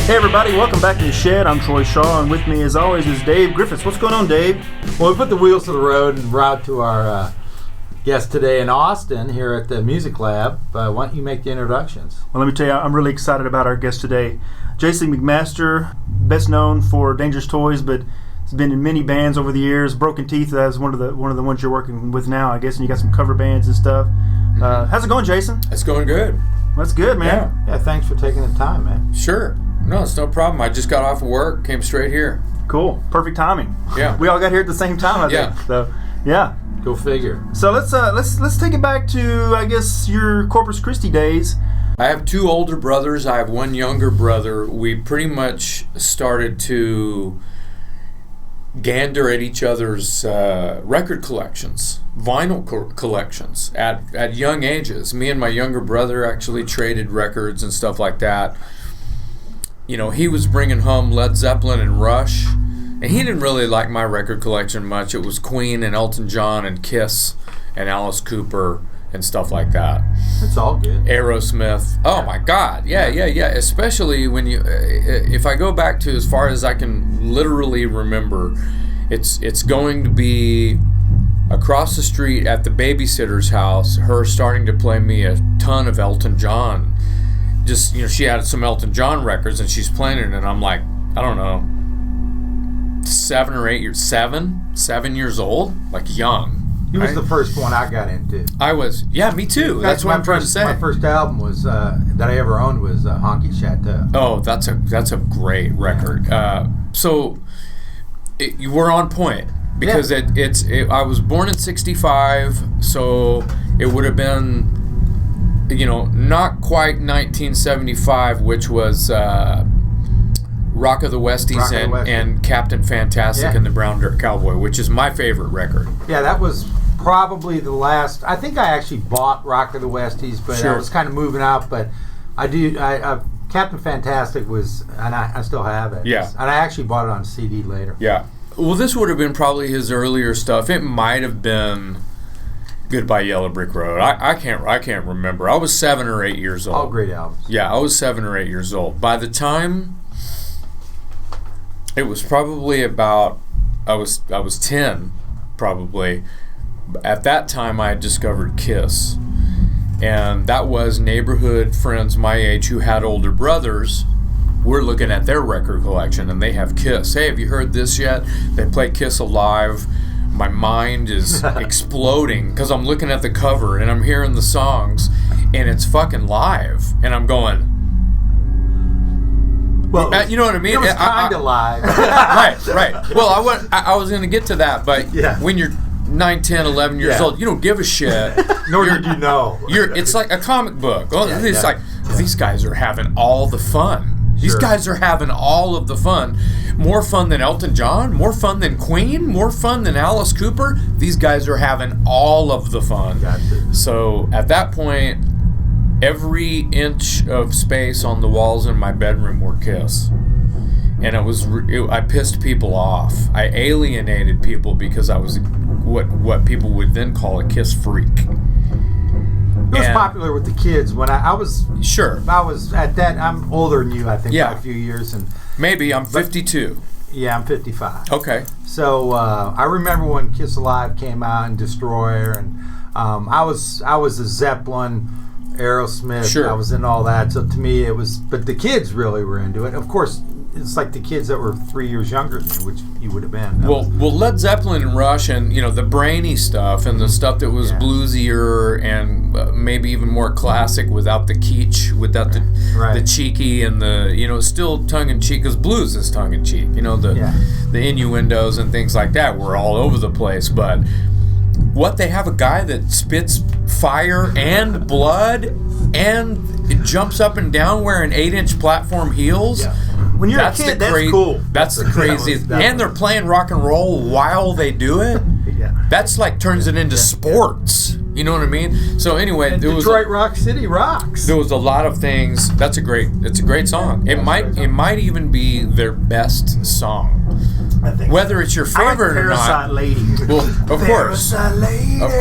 Hey everybody, welcome back to the Shed. I'm Troy Shaw, and with me as always is Dave Griffiths. What's going on, Dave? Well, we put the wheels to the road and route to our guest today in Austin here at the Music Lab. Why don't you make the introductions? Well, let me tell you, I'm really excited about our guest today. Jason McMaster, best known for Dangerous Toys, but has been in many bands over the years. Broken Teeth is one of the ones you're working with now, I guess, and you got some cover bands and stuff. How's it going, Jason? It's going good. That's good, man. Yeah, thanks for taking the time, man. Sure. No, it's no problem. I just got off of work, came straight here. Cool. Perfect timing. Yeah. We all got here at the same time, I think. So, yeah. Go figure. So let's take it back to, I guess, your Corpus Christi days. I have two older brothers. I have one younger brother. We pretty much started to gander at each other's record collections, vinyl collections at young ages. Me and my younger brother actually traded records and stuff like that. You know, he was bringing home Led Zeppelin and Rush, and he didn't really like my record collection much. It was Queen and Elton John and Kiss and Alice Cooper and stuff like that. It's all good. Aerosmith. Oh my God. Yeah. Especially when you, if I go back to as far as I can literally remember, it's going to be across the street at the babysitter's house, her starting to play me a ton of Elton John. Just, she had some Elton John records and she's playing it, and I'm like, I don't know, 7 years old, like young. He was the first one I got into. I was, me too. That's what I'm trying to say. My first album was that I ever owned was Honky Chateau. Oh, that's a great record. So you were on point because I was born in '65, so it would have been, not quite 1975, which was Rock of the Westies and Captain Fantastic and the Brown Dirt Cowboy, which is my favorite record. Yeah, that was probably the last. I think I actually bought Rock of the Westies, but I was kind of moving out. But Captain Fantastic was, and I still have it. Yeah. And I actually bought it on CD later. Yeah. Well, this would have been probably his earlier stuff. It might have been Goodbye Yellow Brick Road. I can't remember. I was 7 or 8 years old. All great albums. Yeah, I was 7 or 8 years old. By the time it was probably about I was 10 probably. At that time I had discovered Kiss. And that was neighborhood friends my age who had older brothers. We're looking at their record collection and they have Kiss. Hey, have you heard this yet? They play Kiss Alive. My mind is exploding because I'm looking at the cover and I'm hearing the songs and it's fucking live. And I'm going, well, you know what I mean? It was kind of live. Right. Well, I was going to get to that, but when you're 9, 10, 11 years old, you don't give a shit. Nor did you know. It's like a comic book. These guys are having all the fun. These guys are having all of the fun. More fun than Elton John, more fun than Queen, more fun than Alice Cooper. These guys are having all of the fun. Gotcha. So at that point, every inch of space on the walls in my bedroom were Kiss. And I pissed people off. I alienated people because I was what people would then call a Kiss freak. It was popular with the kids when I was. Sure. I was at that. I'm older than you, I think, by a few years. And maybe I'm 52. Yeah, I'm 55. Okay. So I remember when Kiss Alive came out and Destroyer, and I was a Zeppelin, Aerosmith. Sure. I was in all that. So to me, it was. But the kids really were into it. Of course, it's like the kids that were 3 years younger than me, which you would have been. Well, Led Zeppelin and Rush and, the brainy stuff and the stuff that was bluesier and maybe even more classic without the kitsch, without the cheeky and the, still tongue-in-cheek, because blues is tongue-in-cheek. The innuendos and things like that were all over the place. But they have a guy that spits fire and blood and it jumps up and down wearing 8-inch platform heels. Yeah. When you're a kid, that's cool. That's the craziest. And they're playing rock and roll while they do it. That's like turns it into sports. You know what I mean? So anyway, Detroit Rock City rocks. There was a lot of things. It's a great song. It might even be their best song. Whether it's your favorite or not. Parasite Lady. Well, of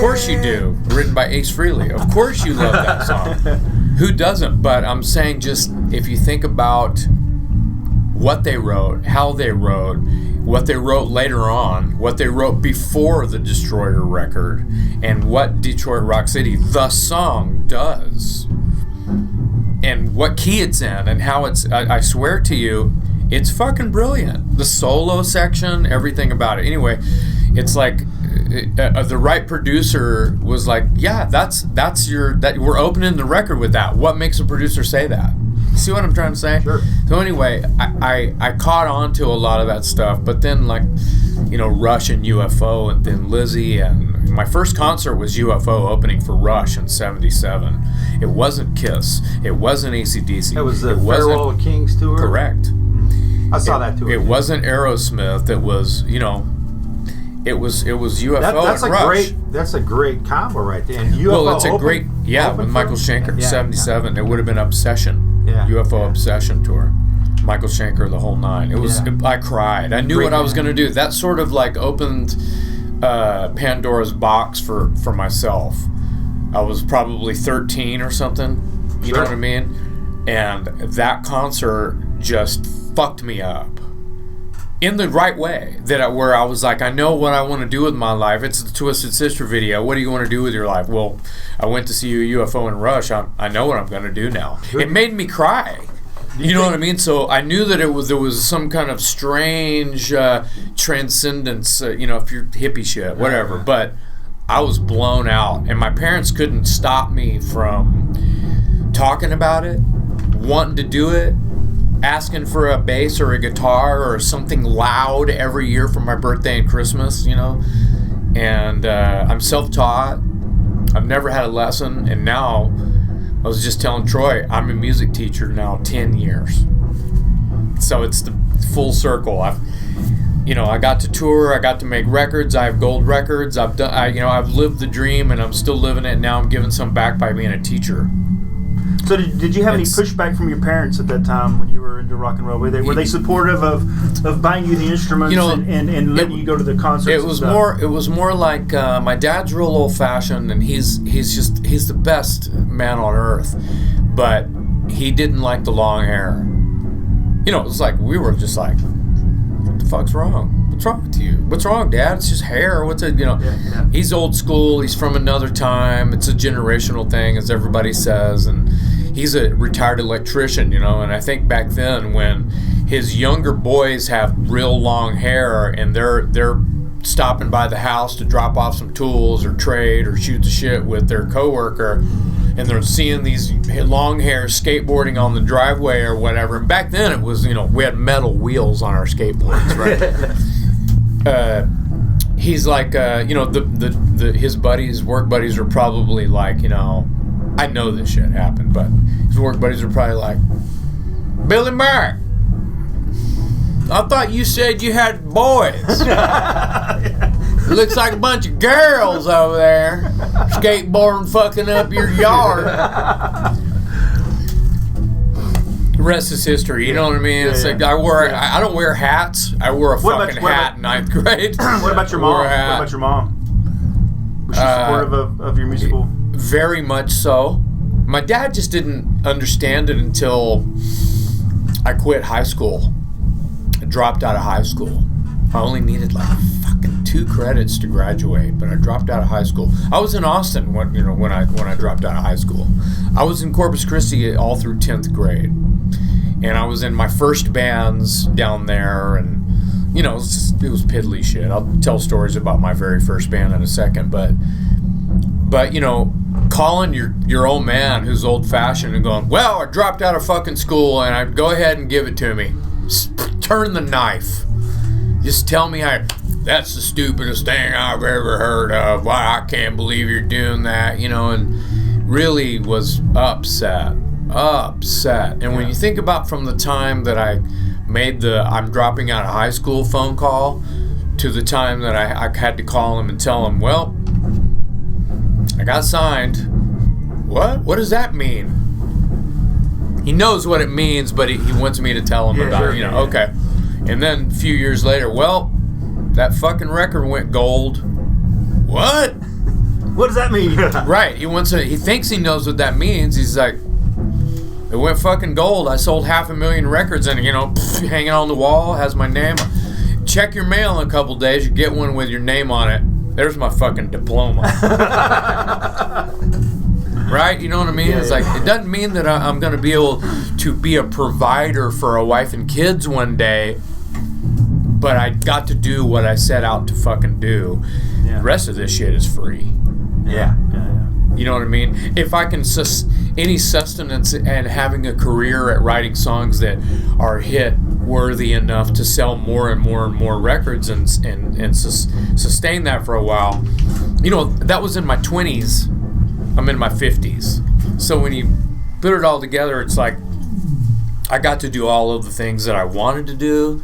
course you do. Written by Ace Frehley. Of course you love that song. Who doesn't? But I'm saying, just if you think about what they wrote, how they wrote, what they wrote later on, what they wrote before the Destroyer record, and what Detroit Rock City, the song, does. And what key it's in, and how it's, I swear to you, it's fucking brilliant. The solo section, everything about it. Anyway, it's like the right producer was like, yeah, that we're opening the record with that. What makes a producer say that? See what I'm trying to say? Sure. So anyway, I caught on to a lot of that stuff, but then like, Rush and UFO, and then Lizzie, and my first concert was UFO opening for Rush in '77. It wasn't Kiss. It wasn't AC/DC. It was the Farewell of Kings tour? Correct. I saw that tour. It wasn't Aerosmith. It was, it was UFO that's and a Rush. That's a great combo right there. And UFO Well, it's a great, with Michael Schenker, 77. It would have been Obsession, UFO Obsession tour. Michael Schenker, the whole nine. It was. I cried. I knew what I was going to do. That sort of like opened Pandora's box for myself. I was probably 13 or something. You know what I mean? And that concert just fucked me up in the right way. Where I was like, I know what I want to do with my life. It's the Twisted Sister video. What do you want to do with your life? Well, I went to see UFO and Rush. I know what I'm going to do now. It made me cry. You know what I mean? So I knew that there was some kind of strange transcendence, if you're hippie shit, whatever. But I was blown out, and my parents couldn't stop me from talking about it, wanting to do it, asking for a bass or a guitar or something loud every year for my birthday and Christmas, And I'm self-taught. I've never had a lesson, and now I was just telling Troy, I'm a music teacher now 10 years. So it's the full circle. I got to tour, I got to make records, I have gold records, I've lived the dream, and I'm still living it, and now I'm giving some back by being a teacher. So did you have any pushback from your parents at that time when you were into rock and roll? Were they supportive of buying you the instruments and letting you go to the concerts? It was more like my dad's real old fashioned, and he's the best man on earth, but he didn't like the long hair. It was like we were just like, what the fuck's wrong? What's wrong with you? What's wrong, Dad? It's just hair. What's it? He's old school. He's from another time. It's a generational thing, as everybody says, and he's a retired electrician, and I think back then when his younger boys have real long hair and they're stopping by the house to drop off some tools or trade or shoot the shit with their coworker, and they're seeing these long hair skateboarding on the driveway or whatever. And back then it was, we had metal wheels on our skateboards, right? He's like, his buddies, work buddies are probably like, I know this shit happened, but his work buddies are probably like, Billy Mack, I thought you said you had boys. It looks like a bunch of girls over there skateboarding, fucking up your yard. The rest is history. You know what I mean? It's like I don't wear hats. I wore a fucking hat in 9th grade. What about your mom? What about your mom? Was she supportive of your musical? Very much so. My dad just didn't understand it until I quit high school. I dropped out of high school. I only needed like fucking 2 credits to graduate, but I dropped out of high school. I was in Austin when I dropped out of high school. I was in Corpus Christi all through 10th grade, and I was in my first bands down there, and it was piddly shit. I'll tell stories about my very first band in a second, but calling your old man who's old-fashioned and going, well, I dropped out of fucking school, and I'd go ahead and give it to me. Turn the knife. Just tell me that's the stupidest thing I've ever heard of. Why, I can't believe you're doing that, and really was upset. And when you think about from the time that I made the I'm dropping out of high school phone call to the time that I had to call him and tell him, well, I got signed. What does that mean? He knows what it means, but he wants me to tell him about it. Okay. And then a few years later, well, that fucking record went gold. What? What does that mean? Right. He thinks he knows what that means. He's like, It went fucking gold. I sold 500,000 records, and hanging on the wall has my name. Check your mail in a couple days. You get one with your name on it. There's my fucking diploma. Right? You know what I mean? It's like, it doesn't mean that I'm going to be able to be a provider for a wife and kids one day, but I got to do what I set out to fucking do. Yeah. The rest of this shit is free. Yeah. You know what I mean? If I can any sustenance and having a career at writing songs that are hit worthy enough to sell more and more and more records and sustain that for a while. That was in my 20s. I'm in my 50s. So when you put it all together, it's like I got to do all of the things that I wanted to do.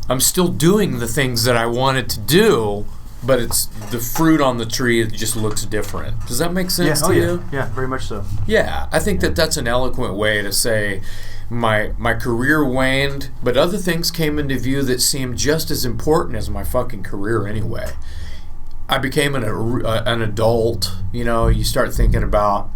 I'm still doing the things that I wanted to do, but it's the fruit on the tree. It just looks different. Does that make sense to you? Yeah, very much so. Yeah, I think that's an eloquent way to say my career waned, but other things came into view that seemed just as important as my fucking career anyway. I became an adult. You start thinking about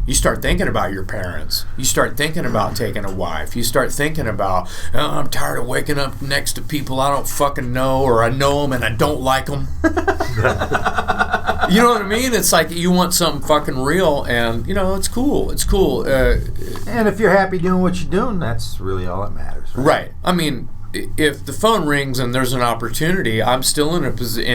your parents. You start thinking about taking a wife. You start thinking about, I'm tired of waking up next to people I don't fucking know, or I know them and I don't like them. You know what I mean? It's like you want something fucking real, and it's cool. It's cool. And if you're happy doing what you're doing, that's really all that matters. Right. I mean, if the phone rings and there's an opportunity, I'm still in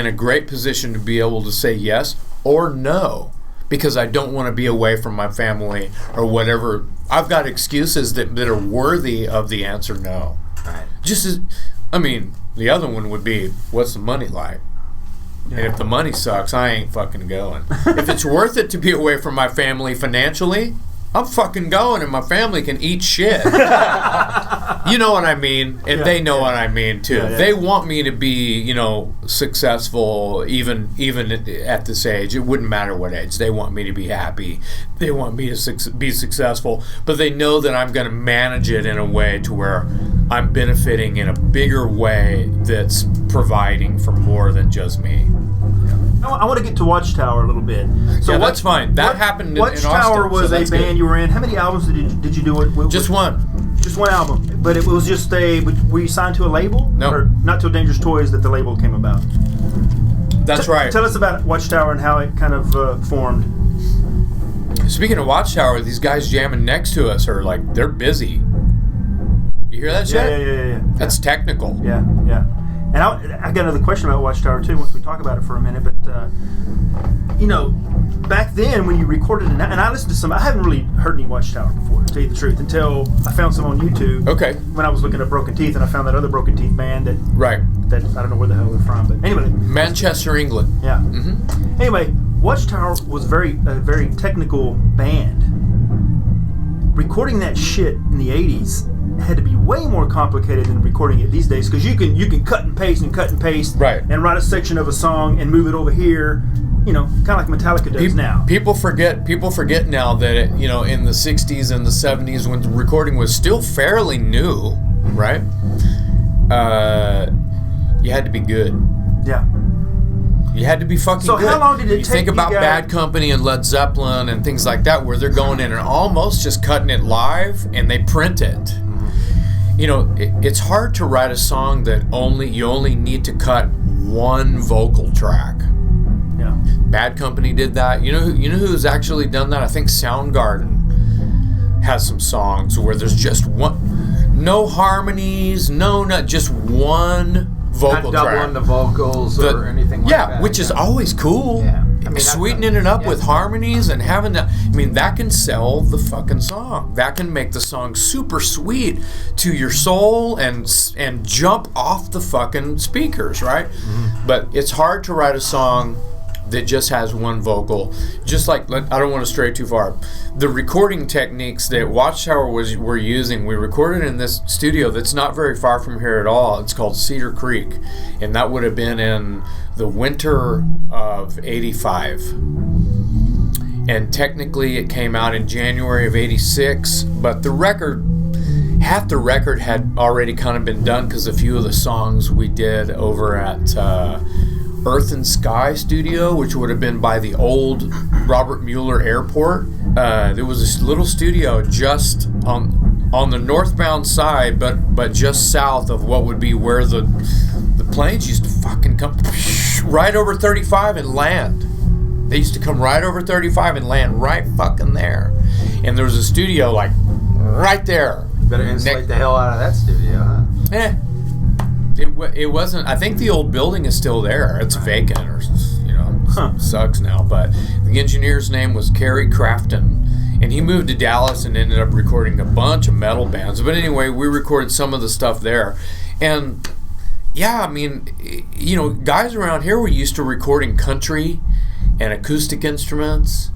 a great position to be able to say yes or no. Because I don't want to be away from my family or whatever. I've got excuses that are worthy of the answer no. Right. The other one would be, what's the money like? Yeah. And if the money sucks, I ain't fucking going. If it's worth it to be away from my family financially, I'm fucking going, and my family can eat shit. You know what I mean? And they know what I mean, too. Yeah. They want me to be, successful, even at this age. It wouldn't matter what age. They want me to be happy. They want me to be successful. But they know that I'm going to manage it in a way to where I'm benefiting in a bigger way that's providing for more than just me. I want to get to Watchtower a little bit. So that's fine. That happened in Austin. Watchtower was a band you were in. How many albums did you do? Just one. Just one album. But it was just were you signed to a label? No. Or not till Dangerous Toys that the label came about? That's right. Tell us about Watchtower and how it kind of formed. Speaking of Watchtower, these guys jamming next to us are like, they're busy. You hear that shit? Yeah. That's technical. Yeah. And I got another question about Watchtower too once we talk about it for a minute. But back then when you recorded and I listened to some, I haven't really heard any Watchtower before, to tell you the truth, until I found some on YouTube. Okay. When I was looking at Broken Teeth, and I found that other Broken Teeth band that I don't know where the hell they're from, but anyway. Manchester, England. Yeah. Mm-hmm. Anyway, Watchtower was a very technical band. Recording that shit in the 80s had to be way more complicated than recording it these days, because you can cut and paste right, and write a section of a song and move it over here, kind of like Metallica does now. People forget now that in the 60s and the 70s, when recording was still fairly new, right? You had to be good. Yeah. You had to be fucking good. So how long did it take? You think about Bad Company and Led Zeppelin and things like that, where they're going in and almost just cutting it live, and they print it. It's hard to write a song that you only need to cut one vocal track. Yeah. Bad Company did that. You know who's actually done that? I think Soundgarden has some songs where there's just one, no harmonies, not just one vocal not track. Doubling the vocals or anything like that. Yeah, which is always cool. Yeah. Sweetening it up with harmonies and having that. That can sell the fucking song. That can make the song super sweet to your soul and jump off the fucking speakers, right? Mm-hmm. But it's hard to write a song that just has one vocal. Just like, I don't want to stray too far. The recording techniques that Watchtower were using, we recorded in this studio that's not very far from here at all. It's called Cedar Creek, and that would have been in the winter of 85. And technically it came out in January of 86, but half the record had already kind of been done, because a few of the songs we did over at Earth and Sky Studio, which would have been by the old Robert Mueller Airport. there was this little studio just on the northbound side, but just south of what would be where the planes used to fucking come right over 35 and land. They used to come right over 35 and land right fucking there. And there was a studio like right there. Better insulate the hell out of that studio, huh? It wasn't. I think the old building is still there. It's vacant, or sucks now. But the engineer's name was Kerry Crafton, and he moved to Dallas and ended up recording a bunch of metal bands. But anyway, we recorded some of the stuff there, and yeah, I mean, guys around here were used to recording country and acoustic instruments,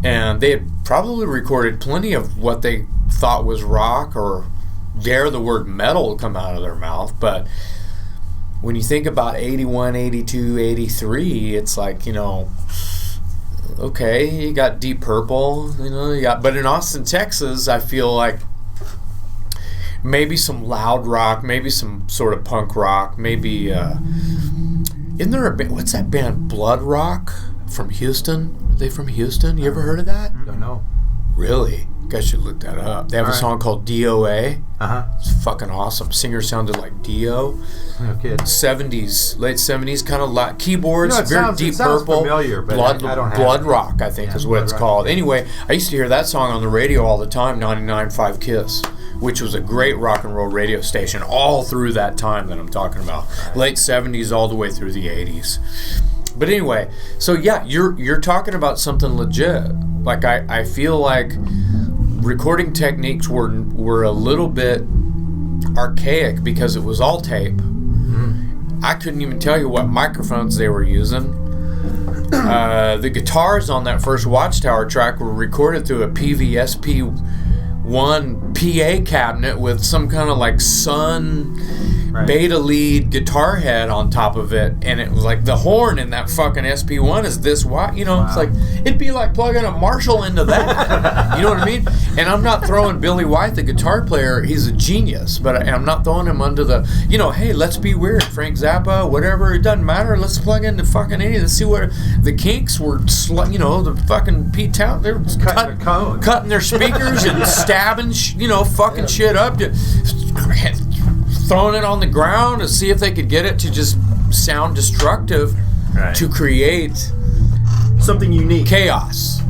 and they had probably recorded plenty of what they thought was rock, or dare the word metal come out of their mouth. But when you think about 81, 82, 83, it's like, okay, you got Deep Purple, but in Austin, Texas, I feel like maybe some loud rock, maybe some sort of punk rock, maybe, isn't there a band, what's that band, Blood Rock from Houston? Are they from Houston? You ever heard of that? Don't know. Really? You guys should look that up. They have a song called DOA. It's fucking awesome. Singer sounded like Dio. No kidding. 70s, late 70s, kind of like keyboards, very Deep Purple. Familiar, but I don't have Blood it. Rock, I think, is what it's called. Anyway, I used to hear that song on the radio all the time, 99.5 KISS, which was a great rock and roll radio station all through that time that I'm talking about. Late 70s all the way through the 80s. But anyway, so yeah, you're talking about something legit. Like I feel like recording techniques were a little bit archaic because it was all tape. I couldn't even tell you what microphones they were using. The guitars on that first Watchtower track were recorded through a PVSP-1 PA cabinet with some kind of like Sun beta lead guitar head on top of it, and it was like the horn in that fucking SP1 is this wide. It's like it'd be like plugging a Marshall into that. You know what I mean? And I'm not throwing Billy White, the guitar player, he's a genius, but I'm not throwing him under the hey, let's be weird, Frank Zappa, whatever, it doesn't matter, let's plug into fucking any. Let's see what the Kinks were. The fucking Pete Town, they were cutting their speakers and stabbing fucking shit up, throwing it on the ground to see if they could get it to just sound destructive, to create something unique, chaos,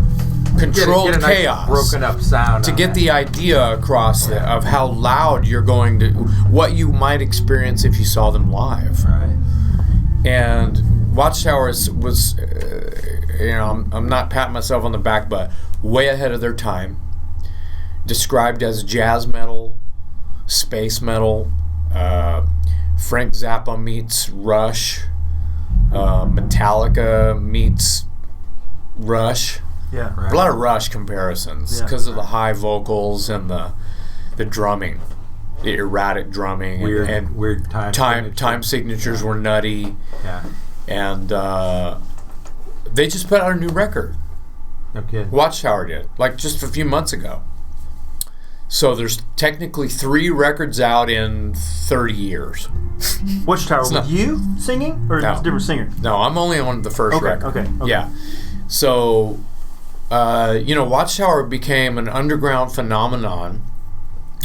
controlled get a chaos, broken up sound, to get the idea across of how loud you're going to, what you might experience if you saw them live. And Watchtower was I'm not patting myself on the back, but way ahead of their time. Described as jazz metal, space metal. Frank Zappa meets Rush, Metallica meets Rush. Yeah, a lot of Rush comparisons because of the high vocals and the drumming, the erratic drumming, weird time signatures were nutty. And they just put out a new record. No kidding. Watchtower did, like just a few months ago. So there's technically 3 records out in 30 years. Watchtower with you singing, or it's a different singer? No, I'm only on the first record. Okay. Yeah. So, Watchtower became an underground phenomenon.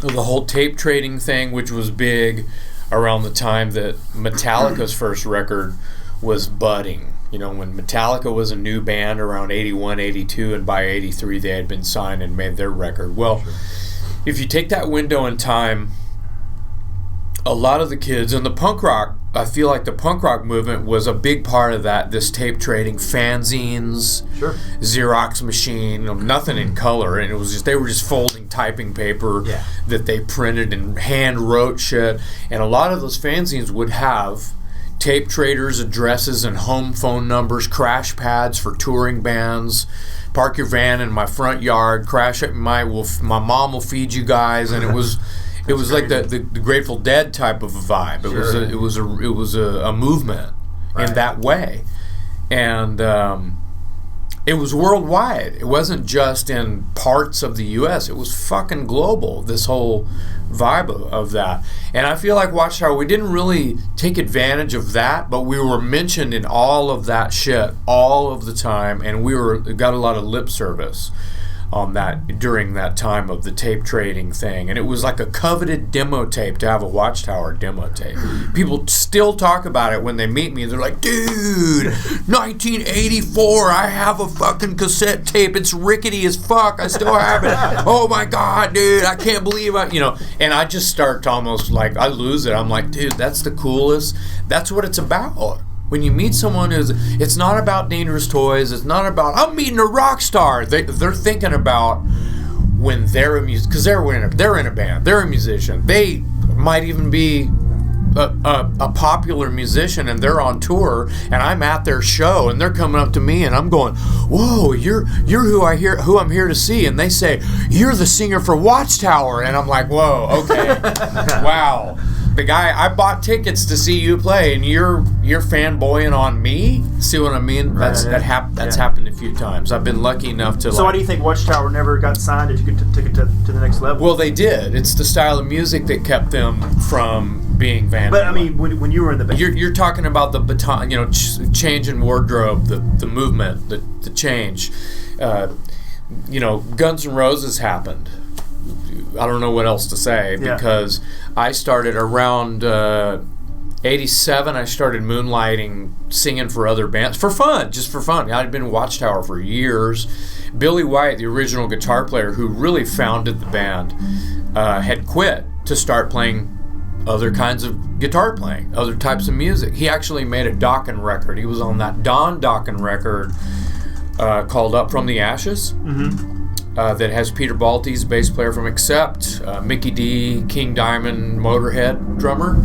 The whole tape trading thing, which was big around the time that Metallica's first record was budding. When Metallica was a new band around 81, 82, and by 83 they had been signed and made their record. Well, if you take that window in time, a lot of the kids and the punk rock, I feel like the punk rock movement was a big part of that. This tape trading, fanzines, Xerox machine, nothing in color, and it was they were just folding typing paper that they printed and hand wrote shit. And a lot of those fanzines would have tape traders' addresses and home phone numbers, crash pads for touring bands. Park your van in my front yard. Crash at my mom will feed you guys, and it was like the Grateful Dead type of a vibe. It was a movement in that way, and it was worldwide. It wasn't just in parts of the U.S. It was fucking global. This whole vibe of that, and I feel like Watchtower, we didn't really take advantage of that, but we were mentioned in all of that shit all of the time, and we got a lot of lip service. on that during that time of the tape trading thing, and it was like a coveted demo tape to have a Watchtower demo tape. People still talk about it when they meet me. They're like, dude, 1984, I have a fucking cassette tape. It's rickety as fuck. I still have it. Oh my God, dude, I can't believe and I just start to almost like, I lose it. I'm like, dude, that's the coolest. That's what it's about. When you meet someone it's not about Dangerous Toys. It's not about, I'm meeting a rock star. They're thinking about when they're a musician, because they're in a band. They're a musician. They might even be a popular musician, and they're on tour, and I'm at their show, and they're coming up to me, and I'm going, whoa, you're who I'm here to see, and they say, you're the singer for Watchtower, and I'm like, whoa, okay, wow. The guy, I bought tickets to see you play, and you're fanboying on me. See what I mean? That's happened a few times. I've been lucky enough to. So why do you think Watchtower never got signed and took it to the next level? Well, they did. It's the style of music that kept them from being vandalized. But I mean, when you were in the band, you're talking about the baton, change in wardrobe, the movement, the change. Guns N' Roses happened. I don't know what else to say because I started around 87. I started moonlighting, singing for other bands for fun, just for fun. I'd been in Watchtower for years. Billy White, the original guitar player who really founded the band, had quit to start playing other kinds of guitar playing, other types of music. He actually made a Dokken record. He was on that Don Dokken record called Up From the Ashes. Mm-hmm. That has Peter Baltes, bass player from Accept, Mickey D, King Diamond, Motorhead drummer,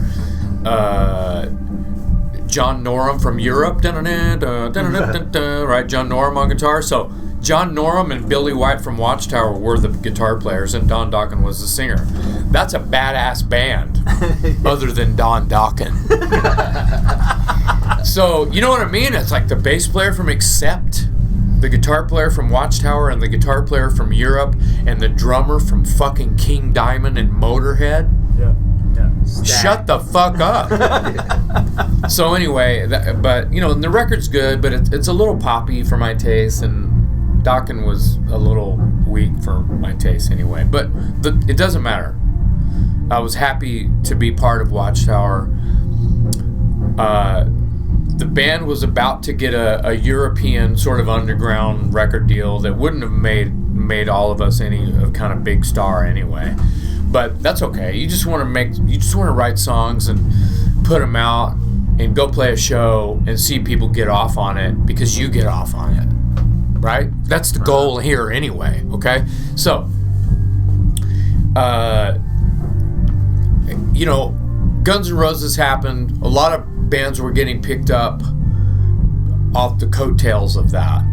John Norum from Europe, right? John Norum on guitar. So John Norum and Billy White from Watchtower were the guitar players, and Don Dokken was the singer. That's a badass band, other than Don Dokken. So you know what I mean? It's like the bass player from Accept, the guitar player from Watchtower, and the guitar player from Europe, and the drummer from fucking King Diamond and Motorhead. Yeah. Shut the fuck up. So anyway, and the record's good, but it's a little poppy for my taste, and Dokken was a little weak for my taste anyway. But it doesn't matter. I was happy to be part of Watchtower. The band was about to get a European sort of underground record deal that wouldn't have made all of us any kind of big star anyway. But that's okay. You just want to write songs and put them out and go play a show and see people get off on it because you get off on it, right? That's the goal here anyway. Okay, so Guns N' Roses happened. A lot of bands were getting picked up off the coattails of that.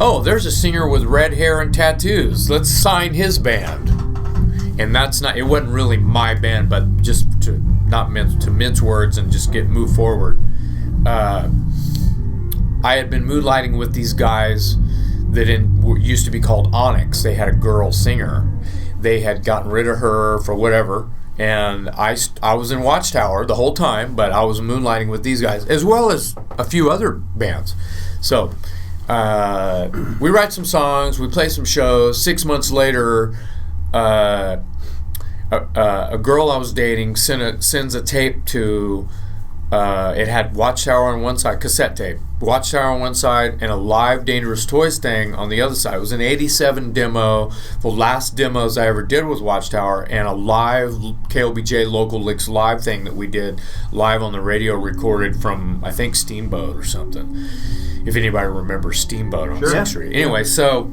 Oh, there's a singer with red hair and tattoos. Let's sign his band. And it wasn't really my band, but just to mince words and just move forward. I had been moonlighting with these guys that used to be called Onyx. They had a girl singer. They had gotten rid of her for whatever. And I was in Watchtower the whole time, but I was moonlighting with these guys, as well as a few other bands. So we write some songs, we play some shows. 6 months later, a girl I was dating sends a tape to, it had Watchtower on one side, cassette tape, Watchtower on one side, and a live Dangerous Toys thing on the other side. It was an 87 demo, the last demos I ever did with Watchtower, and a live KLBJ Local Licks live thing that we did live on the radio, recorded from, I think, Steamboat or something. If anybody remembers Steamboat on 6th Street. Anyway, so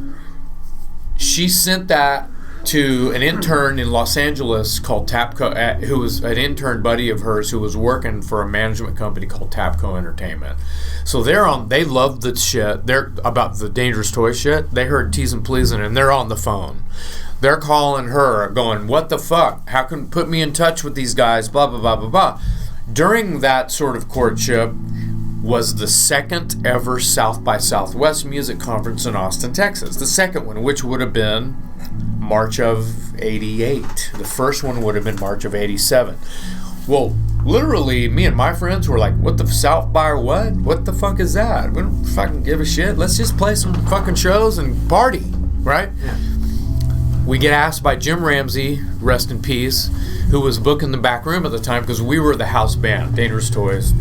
she sent that to an intern in Los Angeles called Tapco, who was an intern buddy of hers who was working for a management company called Tapco Entertainment. So they loved the shit. They're about the Dangerous Toy shit. They heard Teasin' Pleasin', and they're on the phone. They're calling her, going, "What the fuck? How can put me in touch with these guys?" Blah blah blah blah blah. During that sort of courtship was the second ever South by Southwest music conference in Austin, Texas. The second one, which would have been March of 88. The first one would have been March of 87. Well, literally, me and my friends were like, what the South by what? What the fuck is that? We don't fucking give a shit. Let's just play some fucking shows and party, right? Yeah. we get asked by Jim Ramsey, rest in peace, who was booking the back room at the time, because we were the house band, Dangerous Toys.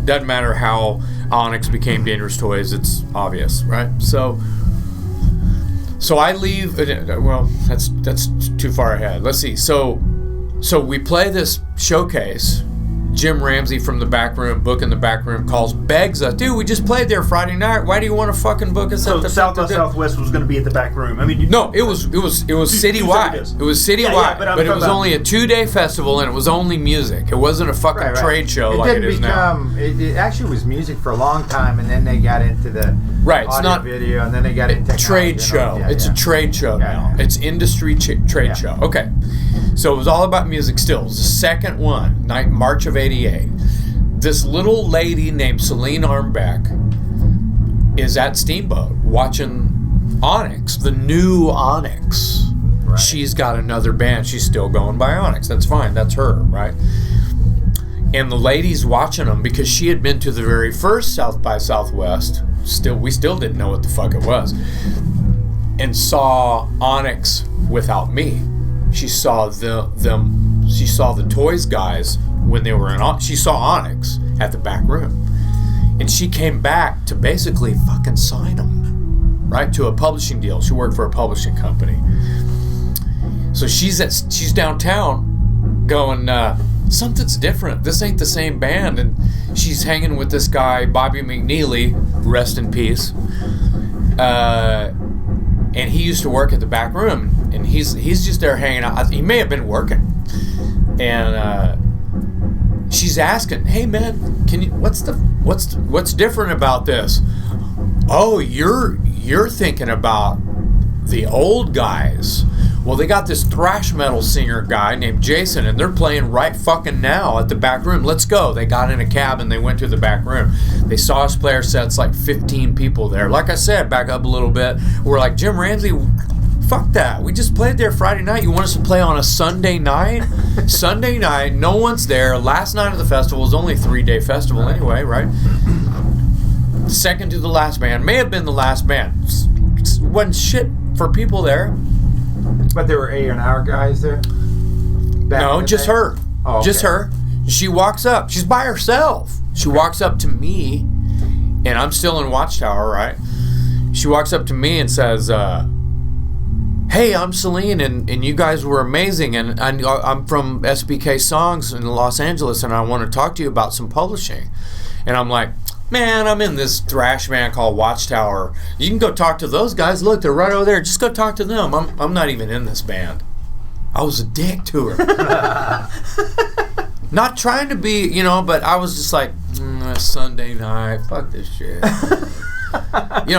Doesn't matter how Onyx became Dangerous Toys, it's obvious, right? So I leave. Well, that's too far ahead. Let's see. So we play this showcase. Jim Ramsey from the back room, booking the back room, calls, begs us, dude, we just played there Friday night. Why do you want to fucking book us? So South by Southwest was going to be at the back room. I mean, no, it was citywide. It was citywide, but it was only a 2-day festival, and it was only music. It wasn't a fucking trade show like it is now. It actually was music for a long time, and then they got into the it's not video, and then they got into trade show. It's a trade show now. It's industry trade show. Okay. So it was all about music still. It was the second one, March of '88. This little lady named Celine Armbeck is at Steamboat watching Onyx, the new Onyx. Right. She's got another band. She's still going by Onyx. That's fine. That's her, right? And the lady's watching them because she had been to the very first South by Southwest. We still didn't know what the fuck it was. And saw Onyx without me. She saw them. She saw the Toys guys when they were in. She saw Onyx at the back room, and she came back to basically fucking sign them, right, to a publishing deal. She worked for a publishing company, so she's downtown, going, something's different. This ain't the same band, and she's hanging with this guy Bobby McNeely, rest in peace. And he used to work at the back room, and he's just there hanging out. He may have been working, and she's asking, "Hey man, can you? What's different about this? Oh, you're thinking about the old guys. Well, they got this thrash metal singer guy named Jason, and they're playing right fucking now at the back room. Let's go." They got in a cab and they went to the back room. They saw us play our sets, like 15 people there. Like I said, back up a little bit. We're like, Jim Ramsey, fuck that. We just played there Friday night. You want us to play on a Sunday night? Sunday night, no one's there. Last night of the festival was only a 3-day festival anyway, right? Second to the last band. May have been the last band. Wasn't shit for people there. But there were A&R guys there? No, just her. Oh, okay. Just her. She walks up. She's by herself. She walks up to me, and I'm still in Watchtower, right? She walks up to me and says, "Hey, I'm Celine, and you guys were amazing, and I'm from SBK Songs in Los Angeles, and I want to talk to you about some publishing." And I'm like, "Man, I'm in this thrash band called Watchtower. You can go talk to those guys. Look, they're right over there. Just go talk to them. I'm not even in this band." I was a dick to her. Not trying to be, but I was just like, Sunday night, fuck this shit. I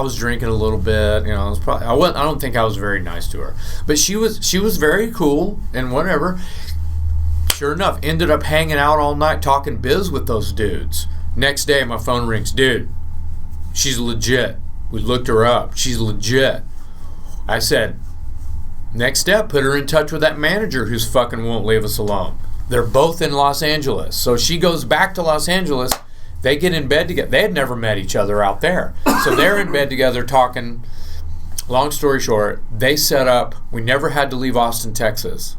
was drinking a little bit. I was probably, I don't think I was very nice to her, but she was very cool and whatever. Sure enough, ended up hanging out all night talking biz with those dudes. Next day, my phone rings. Dude, she's legit. We looked her up. She's legit. I said, next step, put her in touch with that manager who's fucking won't leave us alone. They're both in Los Angeles. So she goes back to Los Angeles. They get in bed together. They had never met each other out there. So they're in bed together talking. Long story short, they set up, we never had to leave Austin, Texas.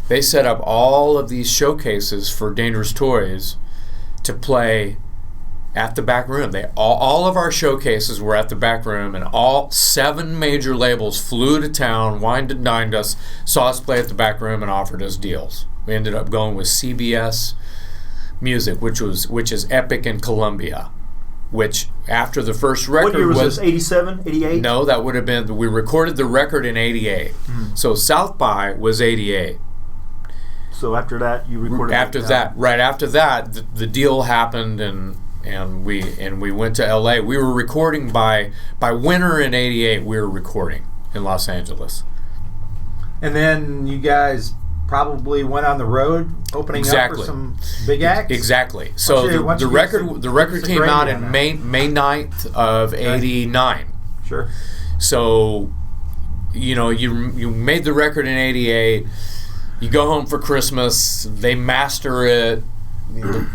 They set up all of these showcases for Dangerous Toys to play at the back room. All of our showcases were at the back room, and all 7 major labels flew to town, wined and dined us, saw us play at the back room, and offered us deals. We ended up going with CBS Music, which is Epic in Columbia, which after the first record what year was this, 87, 88? No, that would have been, we recorded the record in 88. So South by was 88. So after that, you recorded. Right after that, the deal happened, and we went to LA. We were recording by winter in '88. We were recording in Los Angeles. And then you guys probably went on the road, opening up for some big acts. Exactly. So the record came out in May 9th of '89. Sure. So, you made the record in '88. You go home for Christmas, they master it,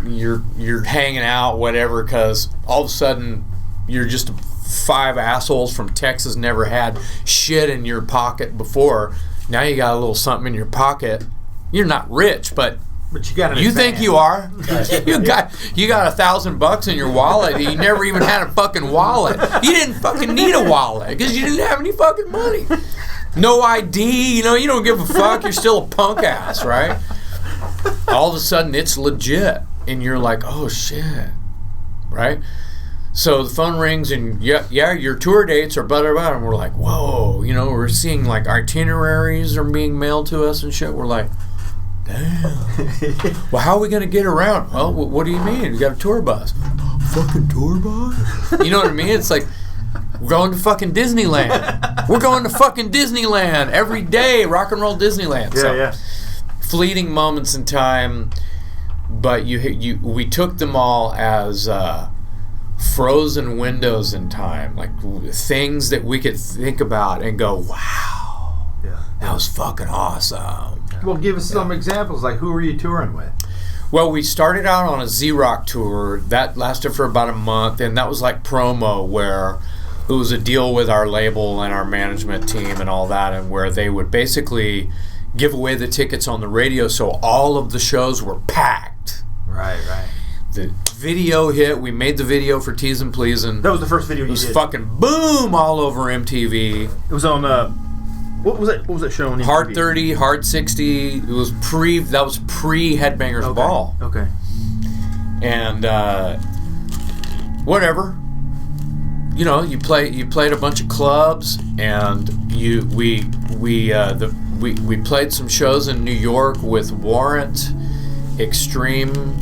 you're hanging out, whatever, because all of a sudden you're just a 5 assholes from Texas never had shit in your pocket before. Now you got a little something in your pocket. You're not rich, but you got you think you are. you got $1,000 in your wallet. You never even had a fucking wallet. You didn't fucking need a wallet because you didn't have any fucking money. No ID, you don't give a fuck. You're still a punk ass, right? All of a sudden, it's legit, and you're like, oh shit, right? So the phone rings, and yeah, your tour dates are blah, blah, blah, and we're like, whoa, we're seeing like itineraries are being mailed to us and shit. We're like, damn. Well, how are we gonna get around? Well, what do you mean? We got a tour bus. Fucking tour bus? You know what I mean? It's like, we're going to fucking Disneyland. We're going to fucking Disneyland every day. Rock and roll Disneyland. Yeah. Fleeting moments in time, but we took them all as frozen windows in time, like things that we could think about and go, wow, that was fucking awesome. Well, give us some examples. Like, who were you touring with? Well, we started out on a Z-Rock tour that lasted for about a month, and that was like promo, where it was a deal with our label and our management team and all that, and where they would basically give away the tickets on the radio, so all of the shows were packed. Right. The video hit. We made the video for Tease and Pleasin'. That was the first video you did. It was fucking boom all over MTV. It was on what was that show on MTV? Hard 30, Hard 60. It was pre Headbangers Ball. Okay. And whatever. You played a bunch of clubs, and we played some shows in New York with Warrant, Extreme.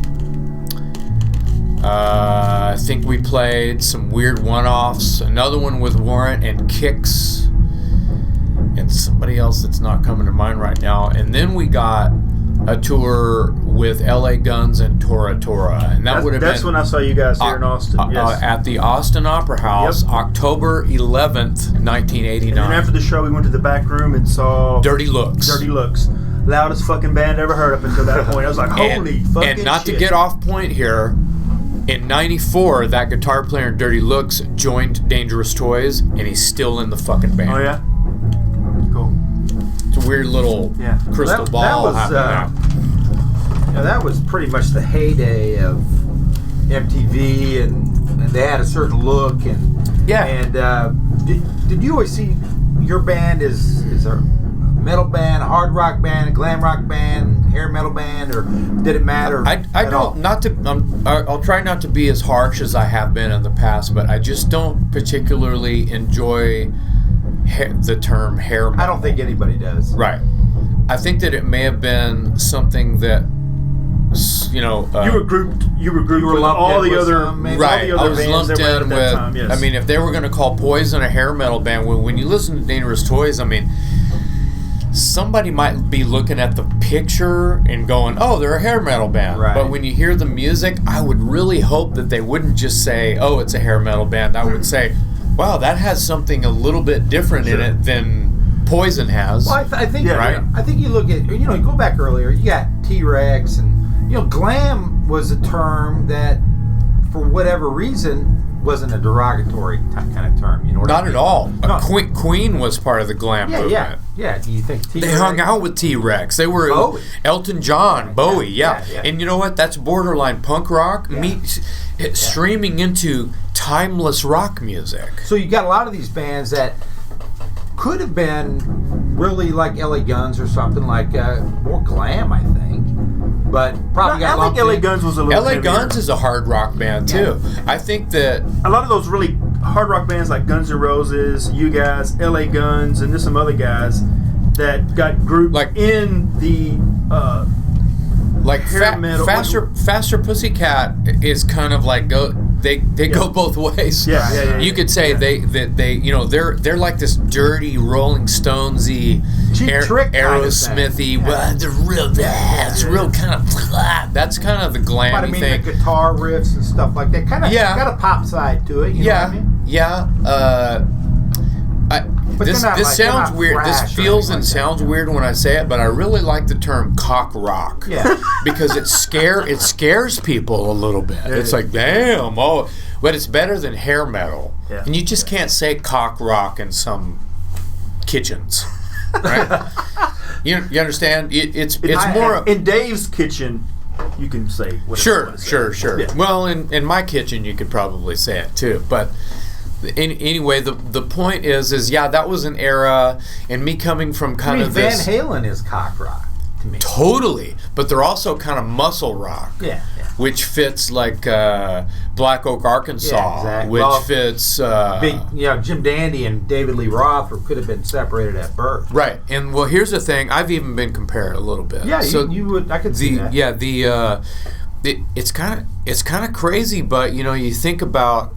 I think we played some weird one-offs. Another one with Warrant and Kicks, and somebody else that's not coming to mind right now. And then we got a tour with LA Guns and Tora Tora, and that's when I saw you guys here in Austin. Yes. At the Austin Opera House, October 11th, 1989. And then after the show, we went to the back room and saw Dirty Looks. Loudest fucking band ever heard up until that point. I was like, holy fucking shit. And not to get off point here, in '94, that guitar player in Dirty Looks joined Dangerous Toys, and he's still in the fucking band. Oh yeah, cool. It's a weird little crystal ball happening. That was pretty much the heyday of MTV, and they had a certain look, and did you always see your band as a metal band, a hard rock band, a glam rock band, hair metal band, or did it matter? I'll try not to be as harsh as I have been in the past, but I just don't particularly enjoy the term hair metal. I don't think anybody does. Right. I think that it may have been something that you were grouped with all the other right. I was lumped in with. Time, yes. I mean, if they were going to call Poison a hair metal band, when you listen to Dangerous Toys, I mean, somebody might be looking at the picture and going, "Oh, they're a hair metal band." Right. But when you hear the music, I would really hope that they wouldn't just say, "Oh, it's a hair metal band." I would say, "Wow, that has something a little bit different in it than Poison has." Well, I think right. I think you look at you go back earlier. You got T-Rex, and glam was a term that, for whatever reason, wasn't a derogatory kind of term. You know what I mean? Not at all. No. Queen was part of the glam movement. Yeah. Do you think T-Rex? They hung out with T-Rex. They were Bowie. Elton John, Bowie, yeah. Yeah. And you know what? That's borderline punk rock streaming into timeless rock music. So you got a lot of these bands that could have been really like LA Guns or something like more glam, I think. But probably got lumped in. LA Guns was a little LA heavier. Guns is a hard rock band too. I think that a lot of those really hard rock bands like Guns N' Roses, you guys, LA Guns, and there's some other guys that got grouped in the hair metal. Faster Pussycat is kind of like they go both ways. Yeah. You could say they're like this dirty Rolling Stonesy, Aerosmithy. Well, they're real. It's real kind of. That's kind of the glammy But I mean, thing. the guitar riffs and stuff like that kind of got a pop side to it. You know what I mean? Yeah. This sounds weird. This feels and sounds weird when I say it, but I really like the term cock rock. Yeah. Because it scares people a little bit. It's like, damn, but it's better than hair metal. Yeah. And you just can't say cock rock in some kitchens, right? you understand? It's more in Dave's kitchen. You can say whatever. Sure. Yeah. Well, in my kitchen, you could probably say it too. But anyway, the point is that was an era, and me coming from kind of Van this. Halen is cock rock to me. Totally, but they're also kind of muscle rock. Yeah. Which fits like Black Oak, Arkansas, exactly. which fits big. Jim Dandy and David Lee Roth could have been separated at birth. Right, and well, here's the thing: I've even been compared a little bit. Yeah, so you would. I could see that. Yeah, it's kind of crazy, but you think about.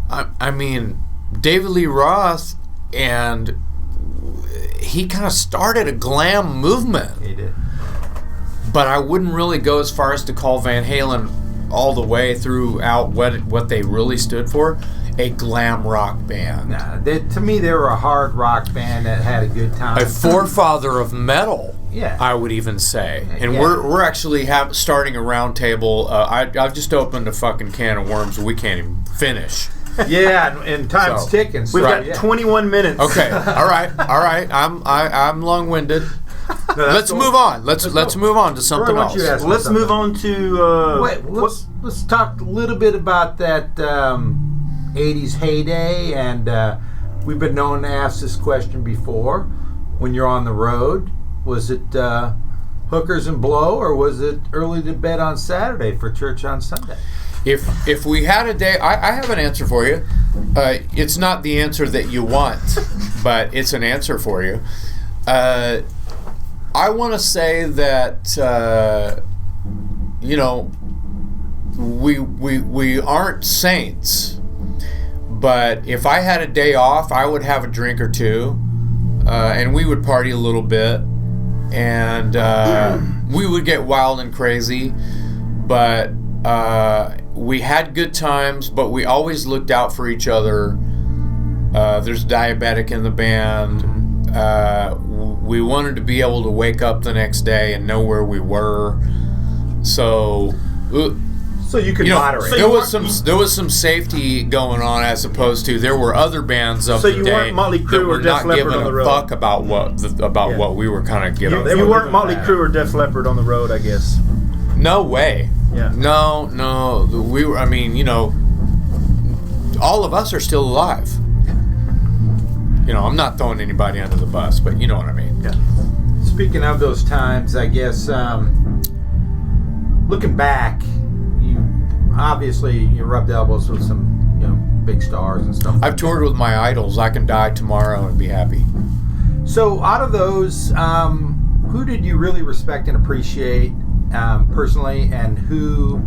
I mean, David Lee Roth, and he kind of started a glam movement. He did. But I wouldn't really go as far as to call Van Halen all the way throughout what they really stood for, a glam rock band. Nah, to me, they were a hard rock band that had a good time. A forefather of metal, yeah. I would even say. And we're actually starting a round table. I've just opened a fucking can of worms we can't even finish. Yeah, and time's ticking. We've got 21 minutes. Okay, all right. I'm long-winded. No, let's move on. Let's move on to something else. Let's move on to. Let's talk a little bit about that 80s heyday, and we've been known to ask this question before. When you're on the road, was it hookers and blow, or was it early to bed on Saturday for church on Sunday? If we had a day, I have an answer for you. It's not the answer that you want, but it's an answer for you. I want to say that we aren't saints, but if I had a day off, I would have a drink or two, and we would party a little bit, and we would get wild and crazy, but we had good times, but we always looked out for each other. There's a diabetic in the band. We wanted to be able to wake up the next day and know where we were. So you could moderate. There was some safety going on, as opposed to there were other bands of the day that were not giving a fuck about what we were kind of giving. You weren't Motley Crue or Def Leppard on the road, I guess. No way. Yeah. No. We were. I mean, all of us are still alive. I'm not throwing anybody under the bus, but you know what I mean. Yeah. Speaking of those times, I guess looking back, you rubbed elbows with some big stars and stuff. I've toured with my idols. I can die tomorrow and be happy. So out of those, who did you really respect and appreciate personally, and who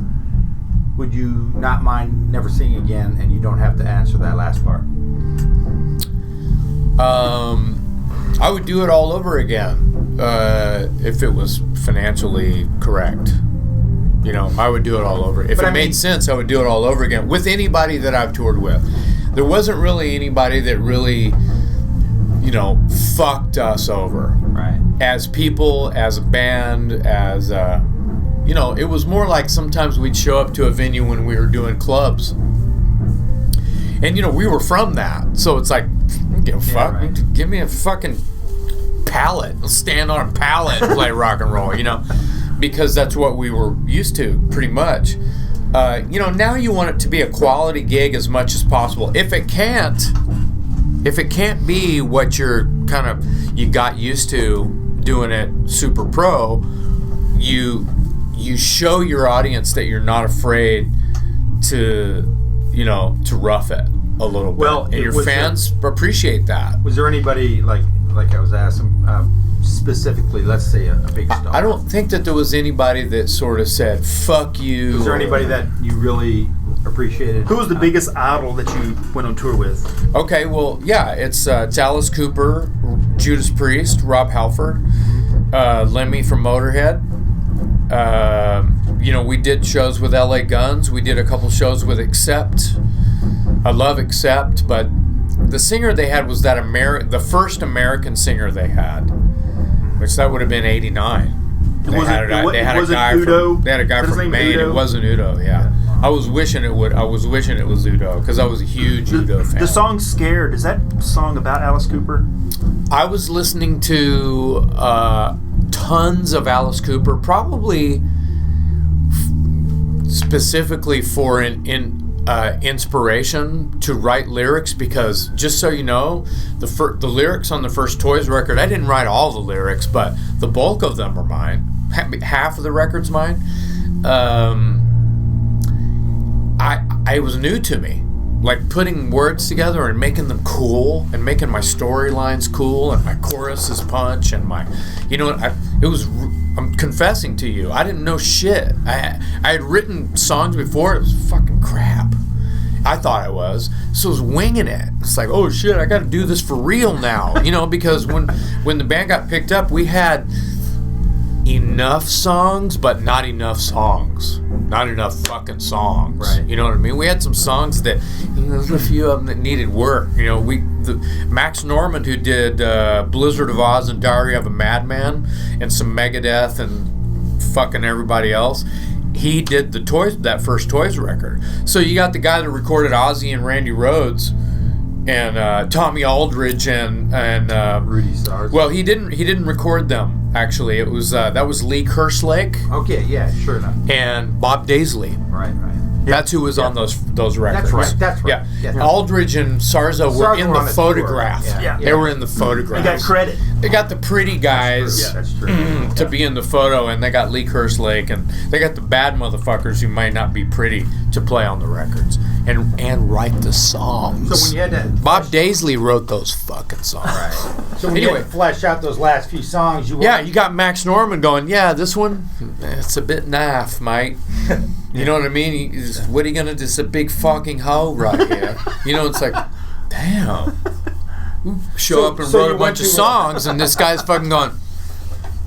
would you not mind never seeing again? And you don't have to answer that last part. I would do it all over again if it was financially correct. I would do it all over. If it made sense, I would do it all over again with anybody that I've toured with. There wasn't really anybody that really, fucked us over. Right. As people, as a band, as it was more like sometimes we'd show up to a venue when we were doing clubs. And, we were from that. So it's like, give a fuck. Right. Give me a fucking pallet. I'll stand on a pallet and play rock and roll, because that's what we were used to, pretty much. Now you want it to be a quality gig as much as possible. If it can't be what you got used to doing it super pro, you show your audience that you're not afraid to rough it a little bit. Well, and your fans appreciate that. Was there anybody, like I was asking, specifically, let's say a big star? I don't think that there was anybody that sort of said, fuck you. Was there anybody that you really appreciated? Who was the biggest idol that you went on tour with? Okay, well, yeah, it's Alice Cooper, Judas Priest, Rob Halford, Lemmy from Motorhead. We did shows with LA Guns. We did a couple shows with Accept. I love Accept, but the singer they had was the first American singer they had, which that would have been 89. They had a guy from Maine. It wasn't Udo. Yeah. I was wishing it was Udo because I was a huge Udo fan. The song "Scared," is that song about Alice Cooper? I was listening to tons of Alice Cooper, probably specifically for inspiration to write lyrics, because just so you know, the lyrics on the first Toys record, I didn't write all the lyrics, but the bulk of them are mine. Half of the record's mine. It was new to me, like putting words together and making them cool and making my storylines cool and my choruses punch and my, I'm confessing to you, I didn't know shit. I had written songs before, it was fucking crap. I thought I was, so I was winging it. It's like, oh shit, I got to do this for real now, because when the band got picked up, we had enough songs, but not enough songs. Not enough fucking songs. Right. You know what I mean? We had some songs that, there's a few of them that needed work. Max Norman, who did Blizzard of Oz and Diary of a Madman, and some Megadeth and fucking everybody else, he did that first Toys record. So you got the guy that recorded Ozzy and Randy Rhoads, and Tommy Aldridge and Rudy Sarzo. Well, he didn't record them. Actually, it was that was Lee Kerslake. Okay, yeah, sure enough. And Bob Daisley. Right. That's who was on those records. That's right. Yeah. Aldridge and Sarzo were in the photograph. Yeah. They were in the photograph. They got credit. They got the pretty guys That's true. to be in the photo, and they got Lee Kerslake, and they got the bad motherfuckers who might not be pretty to play on the records and write the songs. So when you had to Bob Daisley wrote those fucking songs. Right. So when you had to flesh out those last few songs, you got Max Norman going, this one, it's a bit naff, mate. You know what I mean? What are you going to do? It's a big fucking hoe right here. It's like, damn. Show up and wrote a bunch of songs, and this guy's fucking going,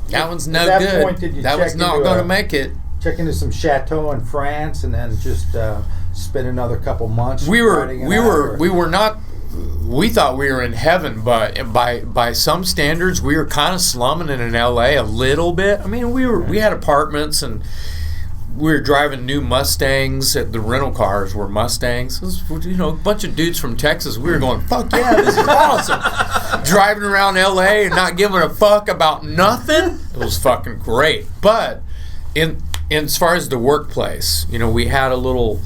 that one's no good. That was not going to make it. Check into some chateau in France, and then just spend another couple months. We thought we were in heaven, but by some standards, we were kind of slumming in L.A. a little bit. I mean, we had apartments, and we were driving new Mustangs. The rental cars were Mustangs. It was, a bunch of dudes from Texas. We were going, fuck yeah, this is awesome. Driving around L.A. and not giving a fuck about nothing. It was fucking great. But in as far as the workplace, we had a little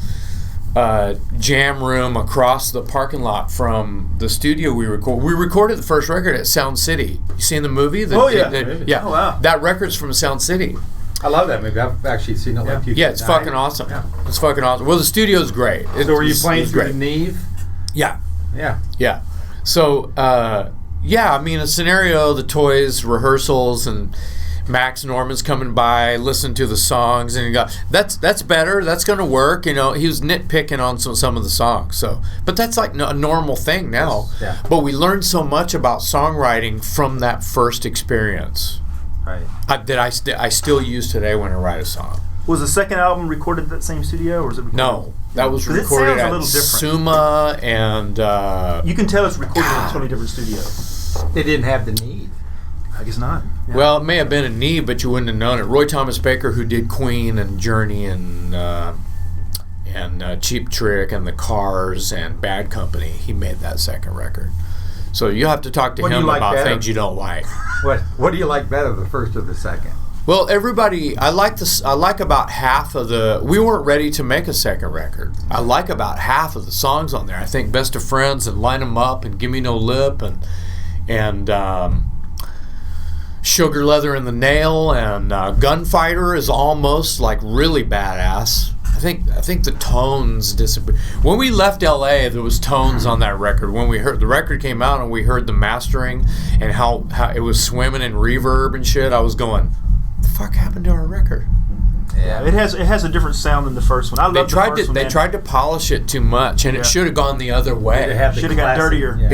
jam room across the parking lot from the studio we recorded the first record at Sound City. You seen the movie? Yeah. Oh, wow. That record's from Sound City. I love that movie. I've actually seen it like you. Yeah, it's fucking awesome. Yeah. It's fucking awesome. Well, the studio's great. So were you playing through the Neve? Yeah. So, I mean, a scenario, the Toys rehearsals, and Max Norman's coming by, listen to the songs, and you go, that's better, that's going to work. He was nitpicking on some of the songs. So, but that's like a normal thing now. Yeah. But we learned so much about songwriting from that first experience. Right. That I still use today when I write a song. Was the second album recorded at that same studio, or was it recorded? No, that was recorded at Suma, and you can tell it's recorded in a totally different studio. They didn't have the need. I guess not. Yeah. Well, it may have been a need, but you wouldn't have known it. Roy Thomas Baker, who did Queen and Journey and Cheap Trick and The Cars and Bad Company, he made that second record. So you have to talk to him about things you don't like. What do you like better, the first or the second? Well, everybody, I like about half of the. We weren't ready to make a second record. I like about half of the songs on there. I think Best of Friends and Line 'Em Up and Give Me No Lip and Sugar Leather and the Nail and Gunfighter is almost like really badass. I think the tones disappeared. When we left LA, there was tones on that record. When we heard the record came out and we heard the mastering and how it was swimming in reverb and shit, I was going, what the fuck happened to our record? Yeah, it has a different sound than the first one. I love the first one. They tried to polish it too much, and it should have gone the other way. Should have got dirtier. Yeah.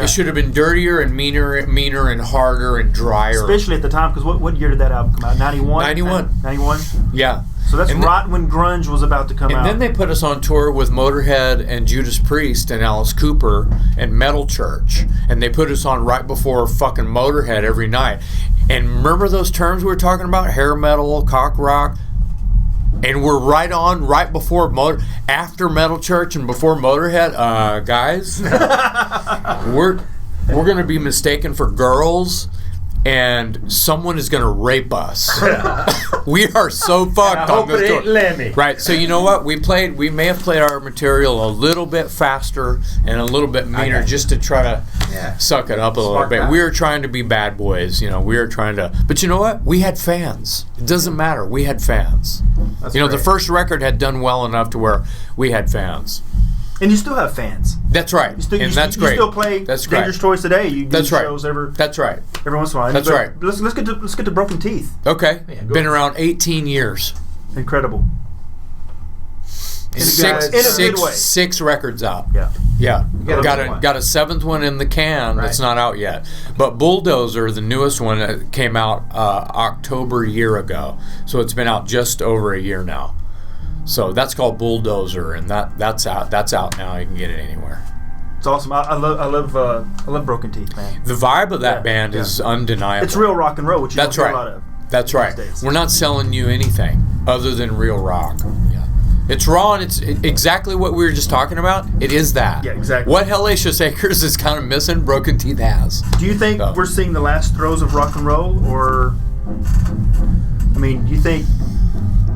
It should have been dirtier and meaner and harder and drier. Especially at the time, because what year did that album come out? 91? 91? Yeah. So that's right when grunge was about to come out. And then they put us on tour with Motorhead and Judas Priest and Alice Cooper and Metal Church. And they put us on right before fucking Motorhead every night. And remember those terms we were talking about? Hair metal, cock rock. And we're right before after Metal Church and before Motorhead. Guys, we're going to be mistaken for girls, and someone is going to rape us. We are so fucked on this tour. Lemmy. Right, so you know what? We may have played our material a little bit faster and a little bit meaner just to try to suck it up a little bit. We were trying to be bad boys, we were trying to. But you know what? We had fans. It doesn't matter. We had fans. That's the great. first record had done well enough to where we had fans. And you still have fans. That's right. That's great. You still play Dangerous Toys today. You do shows That's right. every once in a while. That's right. Let's get to Broken Teeth. Okay. Been around 18 years. Incredible. In a good way. 6 records out. Yeah. Got a 7th one in the can that's not out yet. But Bulldozer, the newest one, came out October a year ago. So it's been out just over a year now. So that's called Bulldozer, and that's out now. You can get it anywhere. It's awesome. I love Broken Teeth, man. The vibe of that band is undeniable. It's real rock and roll, which you don't hear a lot of. That's right. We're not selling you anything other than real rock. Yeah. It's raw, and it's exactly what we were just talking about. It is that. Yeah, exactly. What Hellacious Acres is kind of missing, Broken Teeth has. Do you think we're seeing the last throes of rock and roll, or do you think?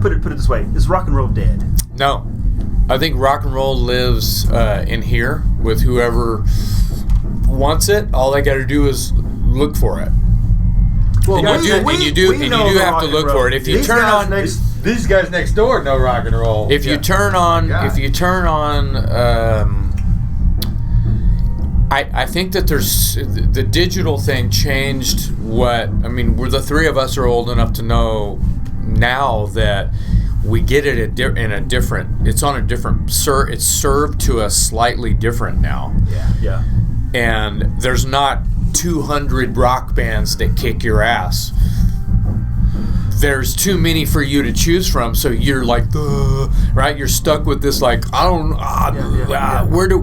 Put it this way: is rock and roll dead? No, I think rock and roll lives in here with whoever wants it. All they got to do is look for it. Well, you do have to look for it. If you turn on these guys next door know rock and roll. If you turn on, I think that there's the digital thing changed what we're the three of us are old enough to know now that we get it in a different. It's on a different. It's served to us slightly different now. Yeah. And there's not 200 rock bands that kick your ass. There's too many for you to choose from, so you're like, right? You're stuck with this, like, I don't,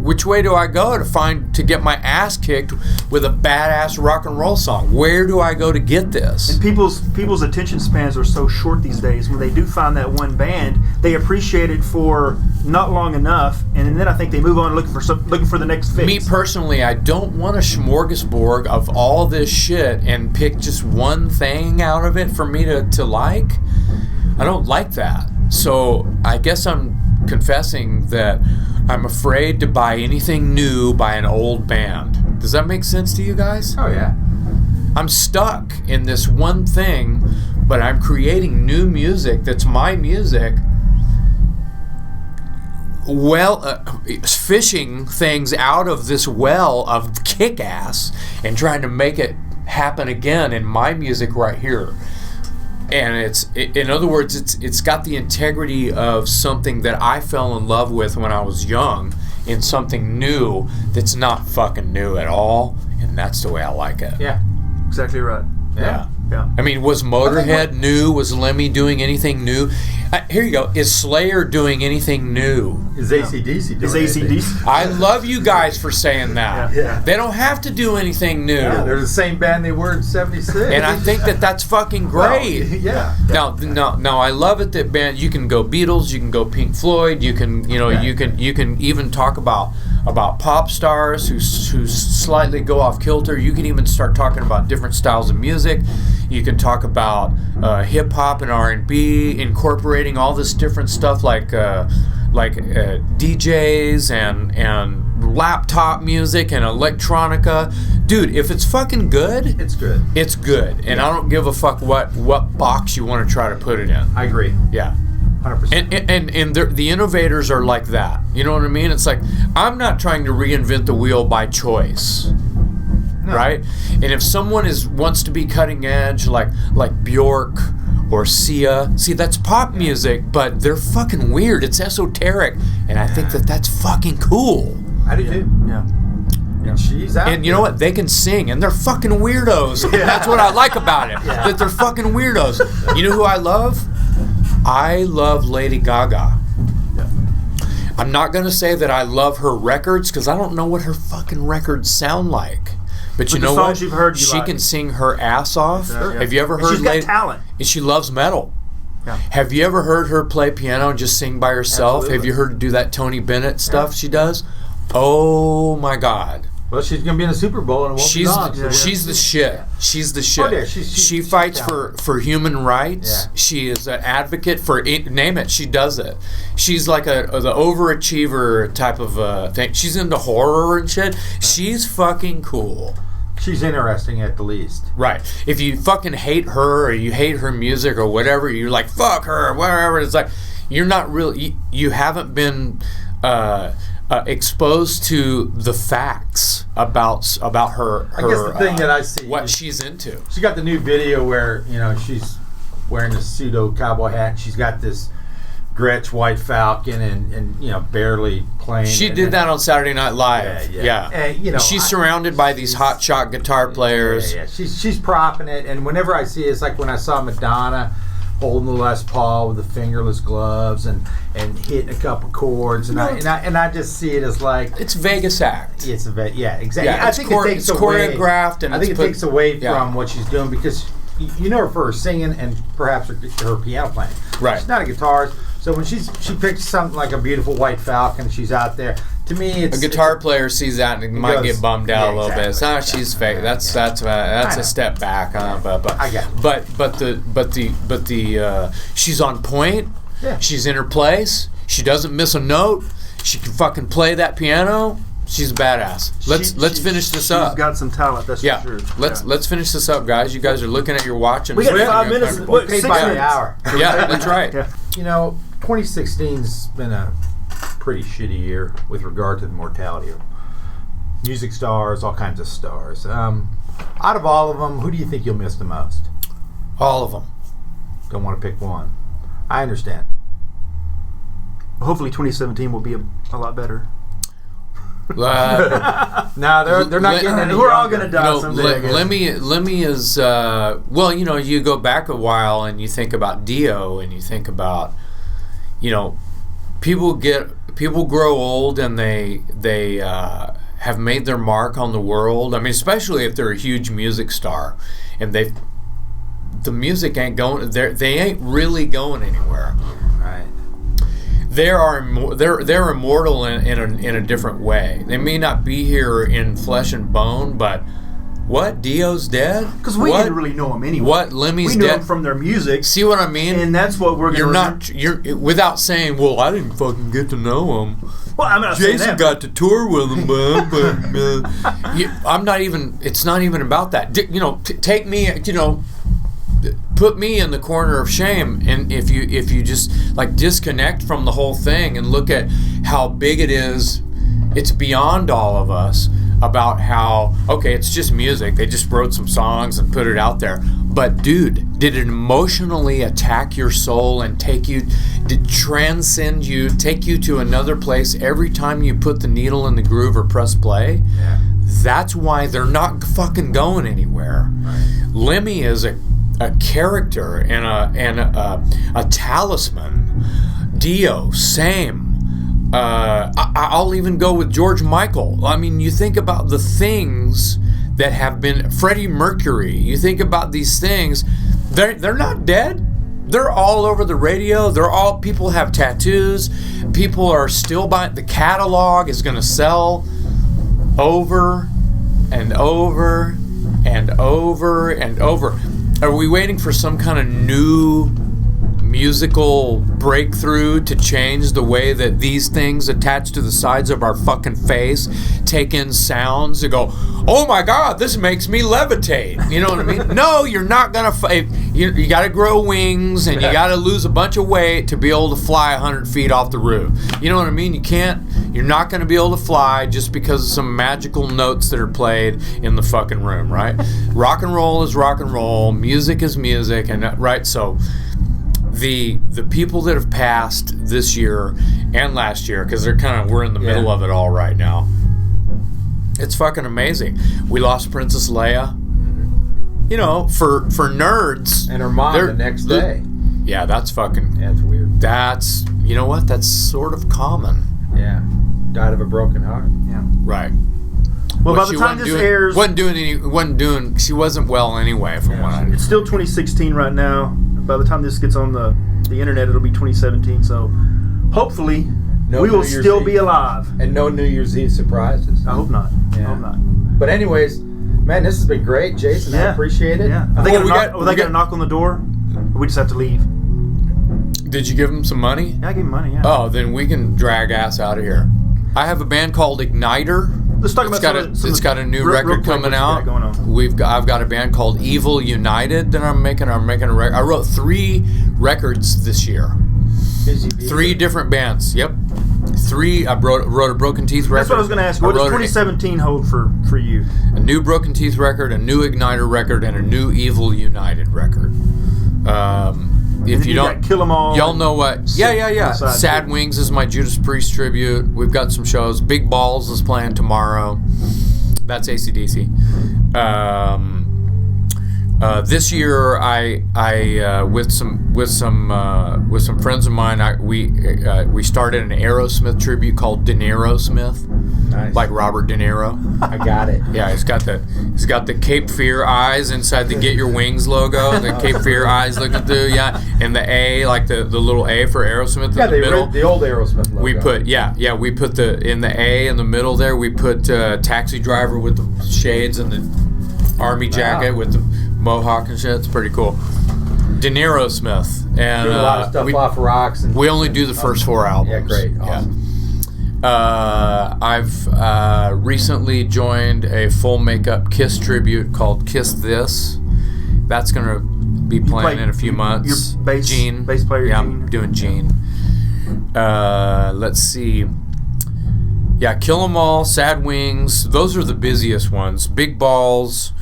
which way do I go to get my ass kicked with a badass rock and roll song? Where do I go to get this? And people's attention spans are so short these days. When they do find that one band, they appreciate it for not long enough, and then I think they move on looking for the next fix. Me personally, I don't want a smorgasbord of all this shit and pick just one thing out of it for me to like. I don't like that. So I guess I'm confessing that I'm afraid to buy anything new by an old band. Does that make sense to you guys? Oh yeah. I'm stuck in this one thing, but I'm creating new music that's my music. Fishing things out of this well of kick-ass and trying to make it happen again in my music right here. And in other words, it's got the integrity of something that I fell in love with when I was young, in something new that's not fucking new at all, and that's the way I like it. Yeah, exactly right. Yeah. Yeah. Was Motorhead new? Was Lemmy doing anything new? Here you go. Is Slayer doing anything new? Is AC/DC doing anything? I love you guys for saying that. Yeah. They don't have to do anything new. Yeah, they're the same band they were in '76. And I think that's fucking great. Yeah. Now I love it that band. You can go Beatles. You can go Pink Floyd. You can you can even talk about pop stars who slightly go off kilter. You can even start talking about different styles of music. You can talk about hip hop and R&B, incorporating all this different stuff like DJs and laptop music and electronica. Dude, if it's fucking good, it's good. It's good, and I don't give a fuck what box you want to try to put it in. I agree. Yeah. 100%. And the innovators are like that. You know what I mean? It's like, I'm not trying to reinvent the wheel by choice. No. Right? And if someone wants to be cutting edge, like Bjork or Sia, see, that's pop music, but they're fucking weird. It's esoteric, and I think that's fucking cool. I do too. Yeah. And she's out. And you know what? They can sing, and they're fucking weirdos. Yeah. That's what I like about it. Yeah. That they're fucking weirdos. You know who I love? I love Lady Gaga. Yeah. I'm not going to say that I love her records, because I don't know what her fucking records sound like. But you the know songs what? You've heard She like. can sing her ass off. Yeah. Have you ever And heard? she's got talent. And she loves metal. Yeah. Have you ever heard her play piano and just sing by herself? Absolutely. Have you heard her do that Tony Bennett stuff she does? Oh my God. Well, she's going to be in the Super Bowl and it won't be long. She's the shit. She's the shit. Oh, yeah, she fights for human rights. Yeah. She is an advocate for name it. She does it. She's like the overachiever type of thing. She's into horror and shit. She's fucking cool. She's interesting at the least. Right. If you fucking hate her or you hate her music or whatever, you're like fuck her, whatever. It's like you're not really. You haven't been. Exposed to the facts about her. I guess the thing that I see what she's into. She got the new video where she's wearing a pseudo cowboy hat. And she's got this Gretsch White Falcon and barely playing. She did that on Saturday Night Live. Yeah. And, she's surrounded by these hotshot guitar players. Yeah. She's propping it, and whenever I see it, it's like when I saw Madonna holding the Les Paul with the fingerless gloves and hitting a couple chords, and I just see it as like it's Vegas act. It's exactly. Yeah, I think it takes it's away, choreographed, and I think it takes away from what she's doing because you know her for her singing and perhaps her piano playing. Right. She's not a guitarist, so when she picks something like a beautiful White Falcon, she's out there. To me, it's a guitar player sees that and might get bummed out a little bit. It's not she's fake. That's a step back. But I got it. But the she's on point. Yeah. She's in her place. She doesn't miss a note. She can fucking play that piano. She's a badass. Let's finish this up. She's got some talent. That's for sure. Let's finish this up, guys. You guys are looking at your watch and we got 5 minutes. We're paid by the hour. Yeah, that's right. Yeah. 2016's been a pretty shitty year with regard to the mortality of music stars, all kinds of stars. Out of all of them, who do you think you'll miss the most? All of them. Don't want to pick one. I understand. Hopefully 2017 will be a lot better. No, they're not getting any. We're all going to die someday. Lemmy is well. You go back a while and you think about Dio and you think about people grow old and they have made their mark on the world. I mean, especially if they're a huge music star and the music ain't going. They ain't really going anywhere. Right. They're immortal in a different way. They may not be here in flesh and bone, but what? Dio's dead? Because we didn't really know him anyway. What? Lemmy's dead? We knew dead him from their music. See what I mean? And that's what we're going to... You're without saying, well, I didn't fucking get to know him. Well, I'm not saying Jason that. got to tour with him, I'm not even... It's not even about that. Take me, put me in the corner of shame, and if you just like disconnect from the whole thing and look at how big it is, it's beyond all of us about how it's just music. They just wrote some songs and put it out there. But dude, did it emotionally attack your soul and transcend you, take you to another place every time you put the needle in the groove or press play? Yeah. That's why they're not fucking going anywhere. Right. Lemmy is a character and a talisman. Dio, same. I'll even go with George Michael. I mean, you think about the things that have been Freddie Mercury. You think about these things. They're not dead. They're all over the radio. People have tattoos. People are still buying. The catalog is going to sell over and over and over and over. Are we waiting for some kind of new musical breakthrough to change the way that these things attached to the sides of our fucking face take in sounds and go, oh my God, this makes me levitate? You know what I mean? No, you're not gonna. You got to grow wings and you got to lose a bunch of weight to be able to fly 100 feet off the roof. You know what I mean? You're not going to be able to fly just because of some magical notes that are played in the fucking room, right? Rock and roll is rock and roll. Music is music, and right. So the people that have passed this year and last year, because we're in the middle of it all right now. It's fucking amazing. We lost Princess Leia. For nerds. And her mom the next day. Yeah, that's weird. That's, you know what? That's sort of common. Yeah. Died of a broken heart. Yeah. Right. Well, by the time this airs, she wasn't well anyway. From what I know. It's still 2016 right now. By the time this gets on the internet, it'll be 2017. So hopefully, we will still be alive. And no New Year's Eve surprises. I hope not. Yeah. I hope not. But anyways, man, this has been great, Jason. I appreciate it. Yeah. Are they going to knock on the door? Or we just have to leave? Did you give them some money? Yeah, I gave them money, yeah. Oh, then we can drag ass out of here. I have a band called Igniter. Let's talk about it's got a new record coming out. I've got a band called Evil United that I'm making a record. I wrote 3 records this year. 3 different bands. Yep. 3. I wrote a Broken Teeth record. That's what I was going to ask. What does 2017 hold for you? A new Broken Teeth record, a new Igniter record, and a new Evil United record. If you don't Kill 'Em All, y'all know what? Yeah. Sad Wings is my Judas Priest tribute. We've got some shows. Big Balls is playing tomorrow. That's AC/DC. This year, I with some friends of mine, we started an Aerosmith tribute called De Niro Smith, like Robert De Niro. I got it. Yeah, he's got the Cape Fear eyes inside the Get Your Wings logo. The Cape Fear eyes looking through, and the A, like the little A for Aerosmith in the middle. The old Aerosmith logo. We put we put in the A in the middle there. We put Taxi Driver with the shades and the army jacket with the mohawk and shit. It's pretty cool. De Niro Smith, and a lot of stuff off rocks. And we only do the first 4 albums. Yeah, great. Awesome. I've recently joined a full makeup Kiss tribute called Kiss This. That's gonna be playing in a few months. Your bass player. Yeah, Gene. I'm doing Gene. Let's see. Yeah, Kill 'Em All, Sad Wings. Those are the busiest ones. Big Balls.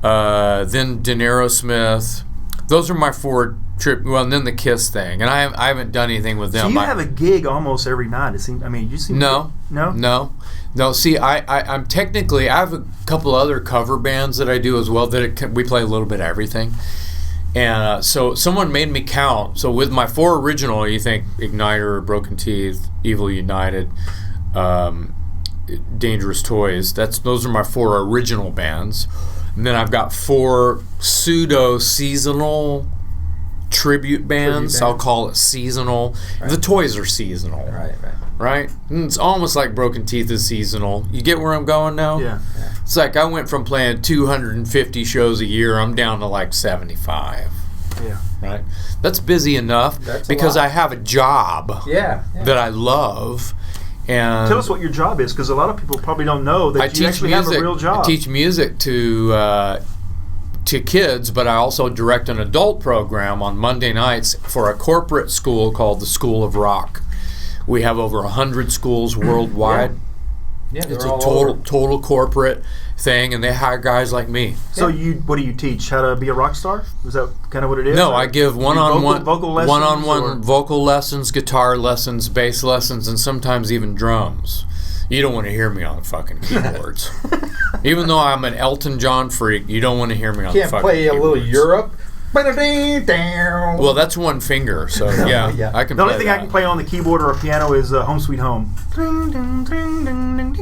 Then De Niro Smith. Those are my 4 and then the Kiss thing, and I haven't done anything with them. So you have a gig almost every night. It seems. I mean, you seem. No. See, I'm technically I have a couple other cover bands that I do as well we play a little bit of everything, and so someone made me count. So with my 4 original, you think Igniter, Broken Teeth, Evil United, Dangerous Toys. Those are my 4 original bands. And then I've got 4 pseudo-seasonal tribute bands. I'll call it seasonal. Right. The toys are seasonal. Right? And it's almost like Broken Teeth is seasonal. You get where I'm going now? Yeah. It's like I went from playing 250 shows a year, I'm down to like 75. Yeah. Right? That's busy enough because I have a job that I love. And tell us what your job is, because a lot of people probably don't know that you actually have a real job. I teach music to kids, but I also direct an adult program on Monday nights for a corporate school called the School of Rock. We have over 100 schools worldwide. Yeah, it's a total corporate thing, and they hire guys like me. So what do you teach? How to be a rock star? Is that kind of what it is? No, I give one-on-one vocal lessons, guitar lessons, bass lessons, and sometimes even drums. You don't want to hear me on the fucking keyboards. Even though I'm an Elton John freak, you don't want to hear me on the fucking keyboards. Can't play a little Europe? Well, that's one finger, so yeah. I can. The only thing I can play on the keyboard or a piano is "Home Sweet Home."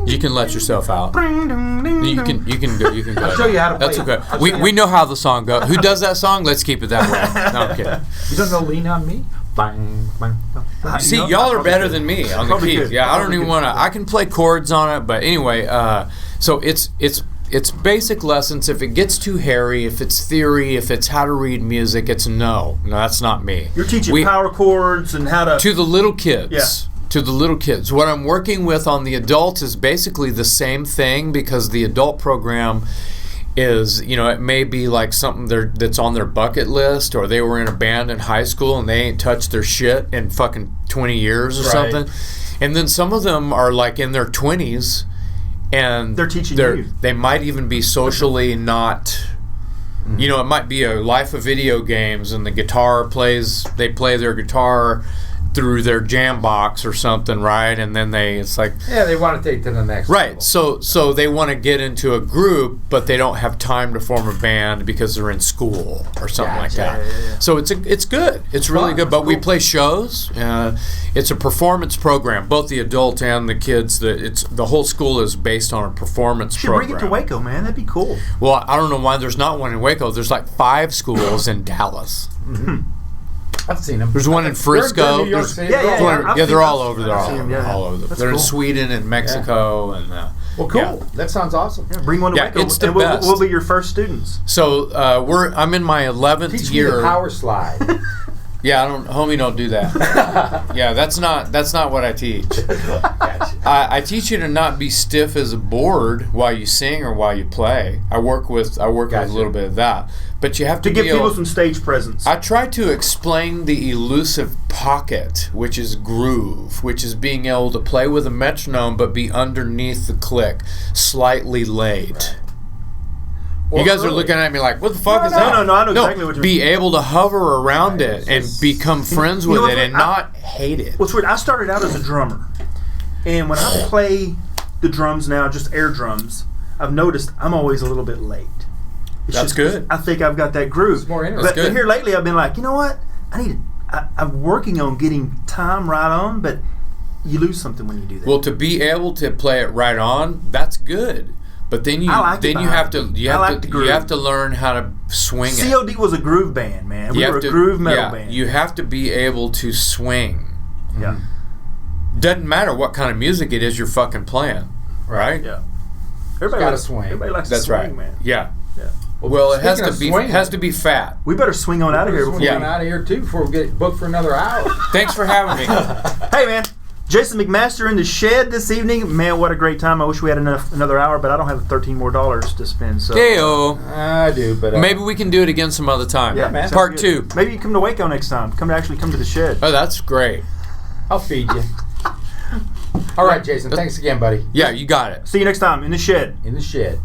You can let yourself out. You can go. I'll show you how to play. That's okay. We know how the song goes. Who does that song? Let's keep it that way. No, I'm kidding. You don't know "Lean on Me"? See, y'all are better than me on the keys. Yeah, I don't even want to. I can play chords on it, but anyway. So it's basic lessons. If it gets too hairy, if it's theory, if it's how to read music, it's no, that's not me. You're teaching power chords and how to the little kids. Yeah. To the little kids. What I'm working with on the adults is basically the same thing, because the adult program is, it may be like something that's on their bucket list, or they were in a band in high school and they ain't touched their shit in fucking 20 years or something. And then some of them are like in their 20s. And they're teaching you. They might even be socially not. It might be a life of video games, and they play their guitar through their jam box or something, right? And then it's like, yeah, they want to take to the next right. level. So they want to get into a group, but they don't have time to form a band because they're in school or something like that. Yeah. So it's good. It's really good. But we play shows. It's a performance program, both the adult and the kids. The whole school is based on a performance program. Bring it to Waco, man. That'd be cool. Well, I don't know why there's not one in Waco. There's like 5 schools in Dallas. Mm-hmm. I've seen them. There's one in Frisco. They're New York City. They're all over. They're all over. They're in cool. Sweden and Mexico and. Well, cool. Yeah. That sounds awesome. Yeah, bring one to Waco. It's the best. We'll be your first students. So I'm in my 11th Teach year. Me the power slide. Yeah, homie, don't do that. Yeah, that's not what I teach. Gotcha. I teach you to not be stiff as a board while you sing or while you play. I work with a little bit of that, but you have to give people some stage presence. I try to explain the elusive pocket, which is groove, which is being able to play with a metronome but be underneath the click, slightly late. Right. You guys are looking at me like, what the fuck is that? No, I know exactly what you mean. Be able to hover around it and become friends with it and not hate it. What's weird, I started out as a drummer. And when I play the drums now, just air drums, I've noticed I'm always a little bit late. That's good. I think I've got that groove. It's more interesting. But here lately I've been like, you know what? I'm working on getting time right on, but you lose something when you do that. Well, to be able to play it right on, that's good. But then you have to learn how to swing it. COD was a groove band, man. We were a groove metal band. You have to be able to swing. Yeah. Doesn't matter what kind of music it is you're fucking playing, right? Yeah. Everybody got to swing. Everybody likes to swing, man. Yeah. Yeah. Well, it has to be fat. We better swing on out of here before we get booked for another hour. Thanks for having me. Hey, man. Jason McMaster in the shed this evening. Man, what a great time. I wish we had another hour, but I don't have $13 more to spend. So. I do, but... maybe we can do it again some other time. Yeah, man. Part 2. Maybe you come to Waco next time. Come to the shed. Oh, that's great. I'll feed you. All right, Jason. Thanks again, buddy. Yeah, you got it. See you next time in the shed. In the shed.